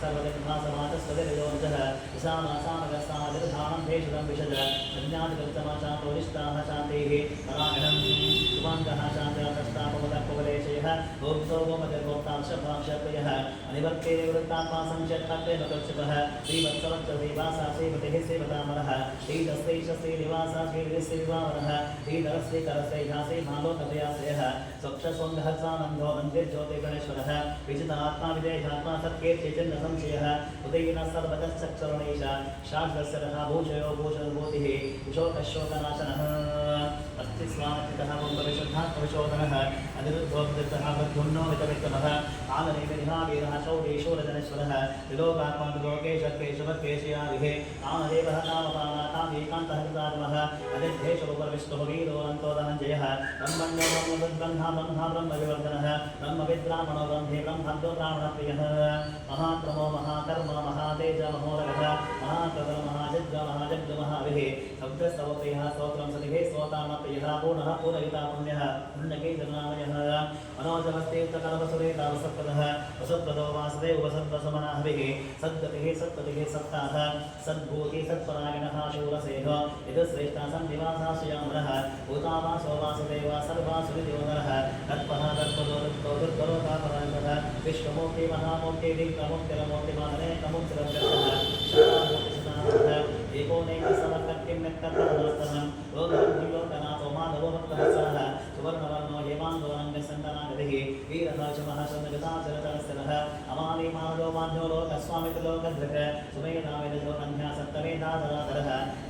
सर्वगन्धासमाचस्वविरयोजः विशामासामगस्तादिर्धानं भेषुदं विशज संज्ञातिकृतमाचातोरिष्टाः शान्तिः परायणं सुवाङ्गः शान्त्याकष्टापमुदपवलेशयः भोक्तो गोमतिर्भोक्ताक्षभाक्षप्रियः अनिवर्ते निवृत्तात्मा संशत्तत्वेन कक्षपः श्रीवत्सवच्चदेवासा श्रीपतिः श्रीवतामरः श्रीदस्त्रैशश्रीनिवासा श्रीविश्रीवामरः श्रीधरश्रीकरश्रीघासी मालोकदयाश्रयः स्वक्षस्वङ्गहसानन्दो मन्दिर्ज्योतिगणेश्वरः विजितात्मा विदेहात्मा सत्कीर्तिचिन्नसंशयः उदयिनः सर्वतश्चक्षरुणैष शाश्वतस्य तथा भूषयो भूषणभूतिः कुशोकशोकनाशनः अस्ति स्वामितः पुंभविशुद्धात्मविशोधनः अनिरुद्धोक्तः वृद्धुन्नो वितविक्रमः आनरेविनिहावीरः शौरीशूरजनेश्वरः त्रिलोकात्मा त्रिलोकेशकेशवकेशयादिः कामदेवः कामपानाकाम् एकान्तहृतात्मः अदिद्धेशोपरविष्णुः वीरो अनन्तो धनञ्जयः ब्रह्मण्यो ब्रह्मविद्ब्रह्मा ब्रह्मा ब्रह्मविवर्धनः ब्रह्मविद्ब्राह्मणो ब्रह्मे ब्रह्मद्यो ब्राह्मणप्रियः महाक्रमो महाकर्म महातेज महोदरः महाकर्म महाजिद्ग महाजग्ग महाविः शब्दस्तवप्रियः स्तोत्रं सतिः स्तोतामप्रियः पूर्णः पूरयिता पुण्यः पुण्यके जनामयः मनोजवस्तीर्थकरवसुरेतावसत्पदः वसत्पदो वासुदेव वसत्पसमनाहविः सद्गतिः सत्पतिः सत्ताः सद्भूति सत्परायणः शूरसेः यदश्रेष्ठा सन्निवासाश्रयामरः भूतावासो वासुदेव सर्वासुरिदेवनरः तत्पः तत्पदो तत्पो तत्परो तापरायणः विश्वमूर्ति महामूर्ति दिक्प्रमुक्तिरमूर्तिमानने प्रमुक्तिरव्यक्तः एकोनैकसमर्कट्टिं नक्ततरनाथनं लोकनाथो माधवो भक्तवत्सलः सुवर्णवर्णो हेमाङ्गो रङ्गसन्दनागतिः वीरः च महाशब्दगताचरचरस्थलः अमानि माधवो माध्यो लोकस्वामितलोकधृक सुमेधाविदजो कन्या सप्तमेधाधराधरः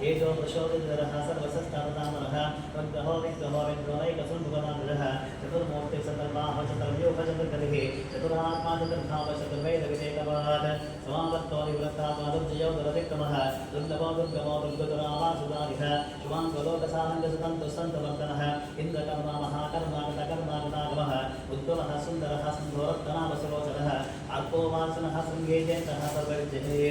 एजो प्रशोदितरः सर्वसस्तावतामरः प्रग्रहो विग्रहो विग्रहैकसुन्दुगनाधरः चतुर्मूर्ति सतर्वाह चतुर्व्यूहचतुर्गतिः चतुरात्मा चतुर्भाव चतुर्वेदविदेकवाद समावर्तो निवृत्तात्मा दुर्जयो दुरतिक्रमः दुर्लभो दुर्गमो दुर्गतुरावासुदारिः शुभाङ्गलोकसानन्दसुतन्तुसन्तवर्तनः इन्द्रकर्मा महाकर्मा कृतकर्माकृतागमः उद्भवः सुन्दरः सिन्धोरत्तनावसुलोचनः अर्को वासनः शृङ्गेजेन्द्रः सर्वविद्यते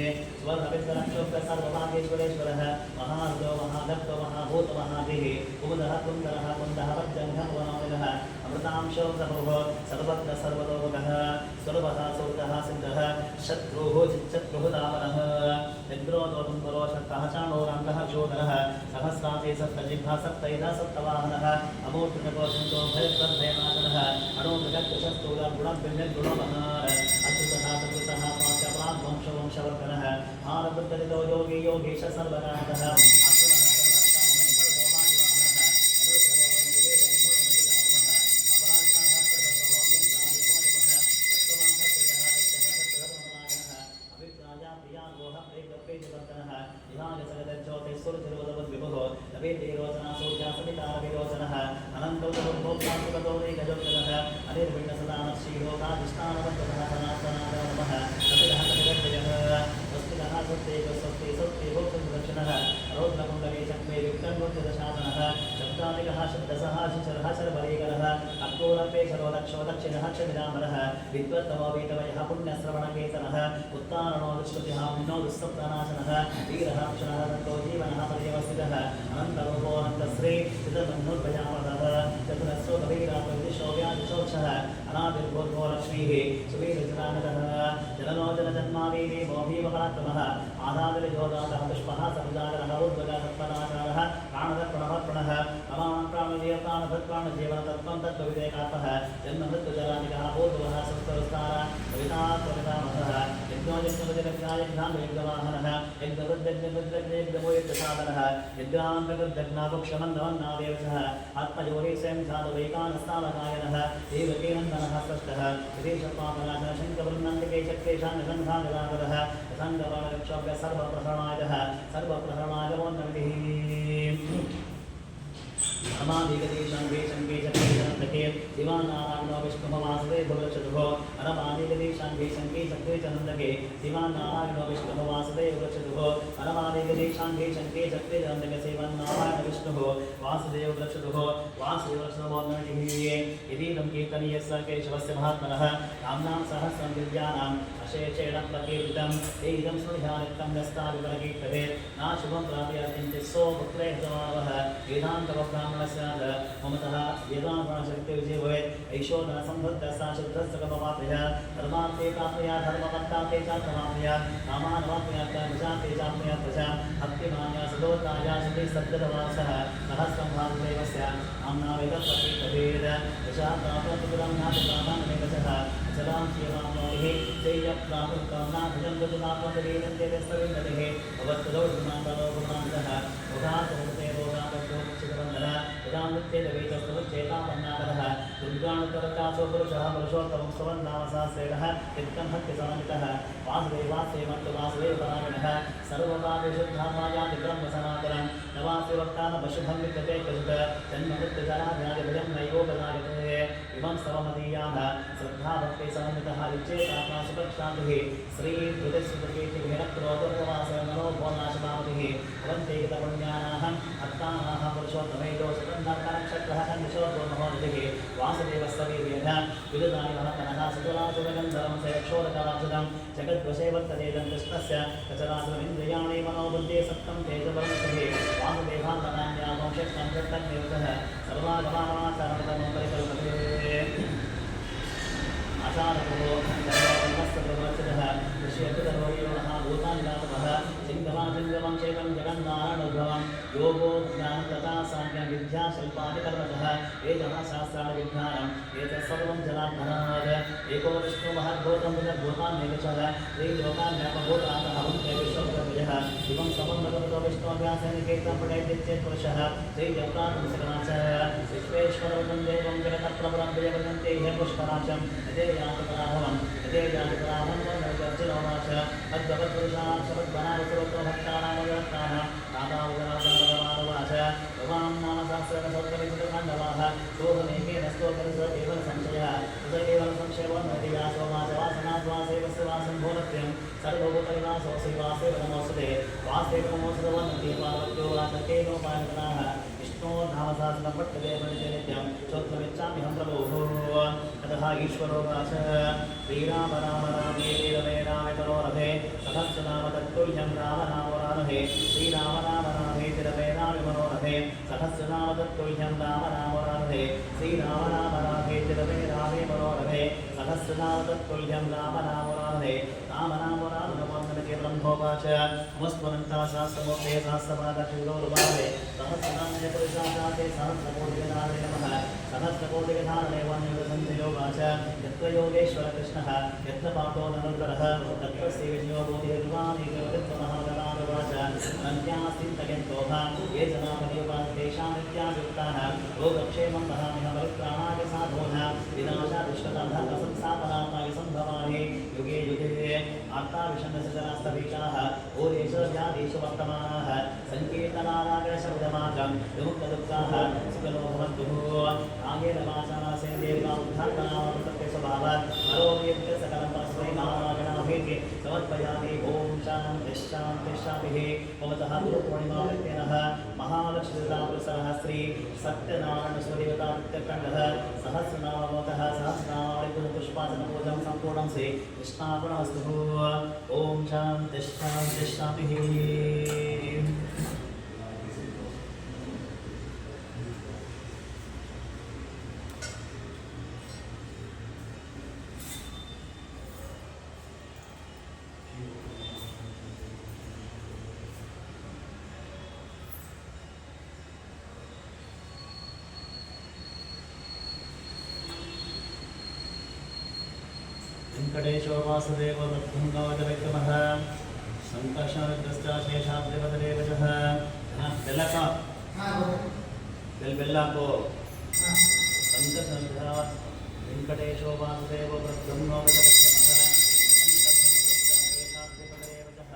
स्वर्णविद्वरक्षोभ्य सर्वभागेश्वरेश्वरः महारुदो महादत्तो महाभूतो महाभिः कुमुदः कुन्दरः कुन्दः वज्रङ्घः वनोमिनः अमृतांशो प्रभुः सर्वत्र सर्वतोमुखः सुलभः सुहृदः सिद्धः शत्रुः चिच्छत्रुः दामनः निद्रोदो तुम्बरो शक्तः चाणोराङ्कः क्षोधरः सहस्रासे सप्तजिह्वा सप्तैधा सप्तवाहनः अमूर्तिनकोशन्तो भयप्रभयनाशनः अणोमृगत्वशस्तूलगुणभिन्नगुणमहार अद्भुतः सकृतः स्वास्यप्राग्वंशवंशवर्धनः भारतदलितो योगी योगीश सर्वकान्तः विद्वत्तमो वीतवयः पुण्यश्रवणकेतनः उत्तारणो दुष्कृतिः विनो दुःसप्तनाशनः वीरः क्षणः दत्तो जीवनः पर्यवस्थितः अनन्तरूपो अनन्तश्री चित्रबन्धुर्भयामतः चतुरस्रो कबीराप्रविदिशो व्याधिशोक्षः अनादिर्भूर्भो लक्ष्मीः सुवीरजनागतः जनलोचनजन्मादीनि मोहीमपराक्रमः आदादिर्योदातः पुष्पः समुदागरः उद्वगः सत्पदाचारः प्राणदर्पणः प्राणजीवनतत्त्वं तत्त्वविवेकात्मः जन्ममृत्युजरादिकः भूतवः संस्कृतस्तार कविता प्रवितामसः यज्ञोजस्मृतिरग्नायज्ञानयुग्धवाहनः यज्ञवृद्धज्ञवृद्धज्ञोयज्ञसाधनः यज्ञान्तर्गद्धग्नाकुक्षमन्दवन्नादेवसः आत्मयोरी स्वयं साधुवैकानस्तावकायनः देवकीनन्दनः स्पष्टः विदेशपापनाशः शङ्कवृन्नन्दिके चक्रेशान्नगन्धागरागरः सङ्गवरक्षोभ्य सर्वप्रहरणायः सर्वप्रहरणायवोन्नतिः अमादिगति शंभे शंभे चक्रे दिवानारायणो विष्णुवासुदे भवचतुः अनमादिगति शंभे शंभे चक्रे चनंदके दिवानारायणो विष्णुवासुदे भवचतुः अनमादिगति शंभे शंभे चक्रे चनंदके सेवन्नारायण विष्णुः वासुदेव भवचतुः वासुदेव सर्वोन्नतिः यदीदं कीर्तनीयस्य केशवस्य महात्मनः नाम्नां सहस्रं दिव्यानाम् अशेषेण प्रकीर्तितं एदं स्मृध्यानित्यं यस्ताविपरकीर्तते नाशुभं प्राप्यार्थिं सो पुत्रे हतमावः वेदान्तवब्राह्मणस्य ममतः वेदान्तशक्ति विजय भवेत् ऐशो न सम्बद्धः शुद्धस्य कमवाप्यः धर्मार्थे प्राप्नुयात् धर्मवत्ताते च समाप्नुयात् कामानवाप्नुयात् प्रजाते चाप्नुयात् प्रजा भक्तिमान्या सदोत्ताया श्रुति सद्गतवासः सहस्रं वासुदेवस्य नाम्ना वेदप्रकीर्ततेत् प्रजा प्राप्तुदं नाथप्रामाणमेकशः सदां श्रीरामोः तेजप्राप्तकामना भुजङ्गजुनात्मकरीरन्तेस्तविन्दतिः भवत्तदो गुणान्तरोगुणान्तः रोगात् रोगात् रोगात् रोगात् रोगात् दुर्गाणुतरकासो पुरुषः पुरुषोत्तमं सुवर्णामसास्रेणः नित्यं भक्तिसमन्वितः वासुदेवास्येमन्तुवासुदेवपरायणः सर्वपापेषुद्धात्मायाति ब्रह्मसनातनं नवास्यवक्तान पशुभं विद्यते कृत जन्ममृत्युजराव्याधिभयं नैवोपदायते इमं सर्वमदीयाः श्रद्धाभक्तिसमन्वितः विचेतात्मा सुपक्षान्तिः श्रीधृतिस्मृतिर्भिरक्रोदोपवासनरो भोनाशमावतिः भवन्ते गतपुण्यानाः अत्तानाः पुरुषोत्तमैतो सुगन्धर्कनक्षत्रः कन्दिशोर्गोर्महोनिधिः वासुदेवस्तवीर्यः विदुदानि महत्तनः सुतरासुरगन्धरं सयक्षोरकराक्षदं जगद्वशे वर्तते कृष्णस्य कचरासुरमिन्द्रियाणि मनोबुद्धे सत्तं तेजबलमतिः वासुदेवान्तनान्यागं शक्तं शक्तं निरुतः सर्वागमानमाचारमतमं परिकल्पते आचारको धर्मस्तप्रवर्तितः ऋष्यकृतरोगिणः भूतानिलातवः सिंहमासिंहमं चेतं जगन्नारायणोद्भवं योगो ज्ञानं तथा साङ्ख्यं विद्या शिल्पादिकर्मजः एतः शास्त्राणि विज्ञानम् एतत्सर्वं जनार्दनात् एको विष्णु महद्भूतं भूतान्येकशः श्रीलोकान्यापभूतान्तः भुङ्क्ते विश्वप्रभुजः इमं समं भगवतो विष्णोऽभ्यासनिकेतं पठेद्येत् पुरुषः श्रीजप्रातंसकनाचः विश्वेश्वरवन्दं देवं जगतप्रभुरं विजयवदन्ते ह्य पुष्कराचं यदेयान्तराभवं यदेयान्तराभवं नैवर्जनोवाच भगवत्पुरुषाः शबद्वनावसुरतो भक्तानामव्यक्ताः तातावगरासारवाच भवां नाम सहस्रकसौत्तरिपुत्रखण्डवाः शोभनेकेन स्तोत्रस एव संशयः उद एव संशयो नदियासो वासवासनाद्वासेवस्य वासं भोरत्यं सर्वभूतविनाशोऽसि वासेव नमोऽस्तुते वासेव नमोऽस्तुते पार्वत्यो वाचकेनोपायतनाः विष्णो नामसहस्रं पठ्यते नित्यं श्रोत्रमिच्छाम्यहं प्रभोः ततः ईश्वरो वाच श्रीराम राम रामेति रमे रामे मनोरथे सहस्रनाम तत्तुल्यं राम नामोराधे श्रीराम राम रामेति रमे रामे मनोरथे सहस्रनाम तत्तुल्यं राम नामोराधे श्रीराम राम रामेति रमे रामे मनोरथे सहस्रनाम तत्तुल्यं राम नामोराधे राम नामोराधनमोन्नते ब्रह्मोवाच नमस्वनन्ता सहस्रमूर्ते सहस्रपादशिरोरुभावे सहस्रनाम्ने पुरुषाशाते सहस्रकोटिगणाय नमः सहस्रकोटिगणाय वन्यसन्धियोगाच यत्र योगेश्वर कृष्णः यत्र पार्थो धनुर्धरः तत्र श्रीविष्णो बोधिर्वाणीकृतमहागणानुवाच अन्त्यास्तिन्तयन्तोः ये जनामदेवान् तेषां नित्यायुक्ताः योगक्षेमं वहाम्यहं परित्राणाय साधून् विनाशादुष्टतां धर्मसंस्थापनात्माय सम्भवामि युगे युगे आर्ताविषण्णसजनास्तवीशाः ओदेशव्याधीषु वर्तमानाः सङ्कीर्तनारागशब्दमात्रं विमुक्तदुःखाः सुखनो भवन्तु कायेन वाचा सेन्द्रियेण उद्धारणामृतस्य स्वभावात् अरोग्यस्य सकलं परस्मै नारायणाभेति समर्पयामि ॐ शान्तिः शान्तिः भवतः गुरुपूर्णिमावृत्तिनः महालक्ष्मीपुरसरः श्री सत्यनारायणस्वदेवतावृत्तिखण्डः सहस्रनामवतः सहस्रनामावलिपुष्पासनपूजं सम्पूर्णं श्री कृष्णार्पणमस्तु ॐ शान्तिः वेंकटेशो वासुदेव तद्भुङ्गावतविक्रमः संकर्षणरुद्रश्चाशेषाद्रिपददेवजः बेल्लाको बेल्लाको संकर्षणरुद्र वेंकटेशो वासुदेव तद्भुङ्गावतविक्रमः संकर्षणरुद्रश्चाशेषाद्रिपददेवजः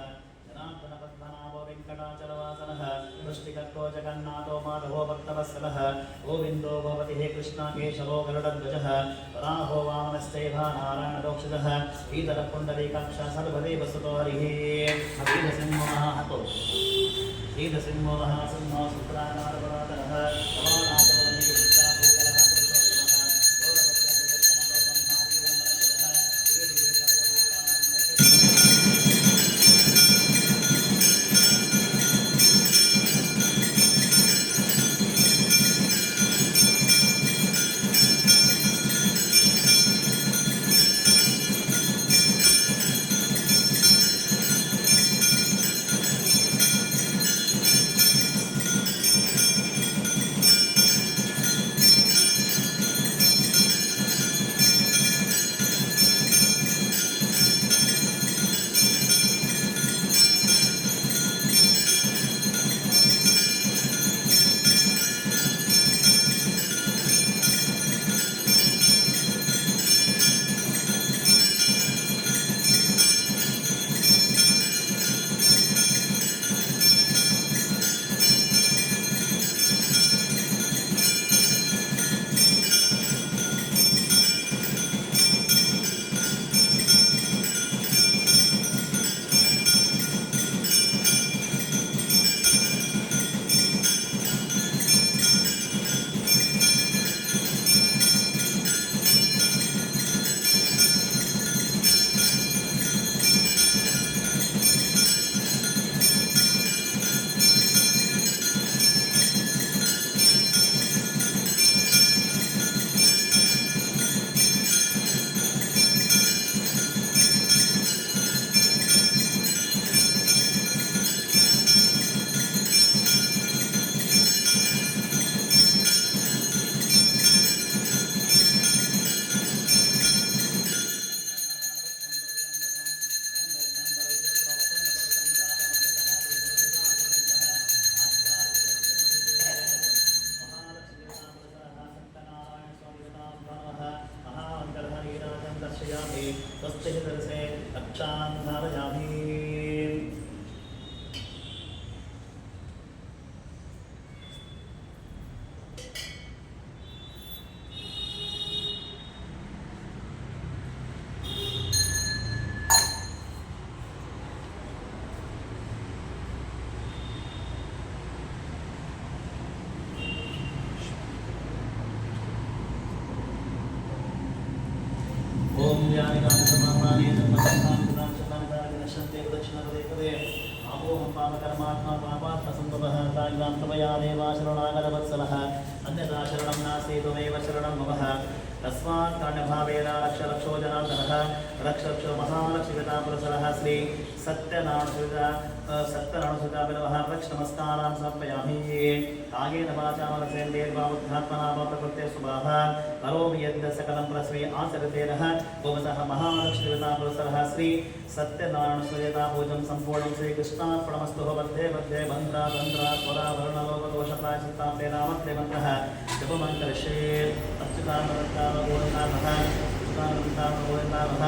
जनार्दनपद्मनाभो वेंकटाचलवासनः वृष्टिकर्तो जगन्नाथो माधवो भक्तवत्सलः गोविन्दो भवति हे कृष्ण केशवो गरुडध्वजः वराहो वामनश्चैव नारायणदोक्षजः श्रीधरपुण्डरीकाक्ष सर्वदेवसुतो हरिः श्रीधसिंहो महाहतो श्रीधसिंहो महासिंहो शुक्राकारपरातरः स्वस्ति तरसे रक्षां धारयामि। ओम ज्ञानिकानि समानानि तन्मन्तानि शतानि नश्यन्ते प्रदक्षिणपदे पदे आपो हम पापकर्मात्मा पापात्म संभवः ताग्रां त्वया देवा शरणागतवत्सलः अन्यथा शरणं नास्ति त्वमेव शरणं मम तस्मात् काण्यभावेन रक्ष रक्षो जनार्दनः रक्ष रक्षो महालक्ष्मीपिता पुरसरः श्री सत्यनारायणसुता विनमः रक्ष नमस्कारां समर्पयामि। कायेन वाचा मनसेन्द्रियैर्वा बुद्ध्यात्मना वा प्रकृते स्वभावः करोमि यद् सकलं परस्मै आचरतेनः गोमसः महालक्ष्मीपिता पुरसरः श्री सत्यनारायणसुता पूजं सम्पूर्णं श्रीकृष्णार्पणमस्तु। मध्ये मध्ये बन्ध्रा बन्ध्रा स्वरा वर्णलोकदोषप्रायश्चित्तान्ते नामत्ते मन्त्रः जपमन्तरिषे अच्युतानन्ताम गोविन्दामः अच्युतानन्ताम गोविन्दामः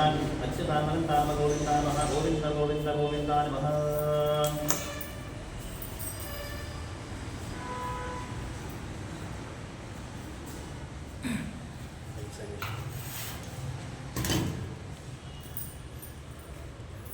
अच्युतानन्ताम गोविन्दामः गोविन्द गोविन्द गोविन्दानि महा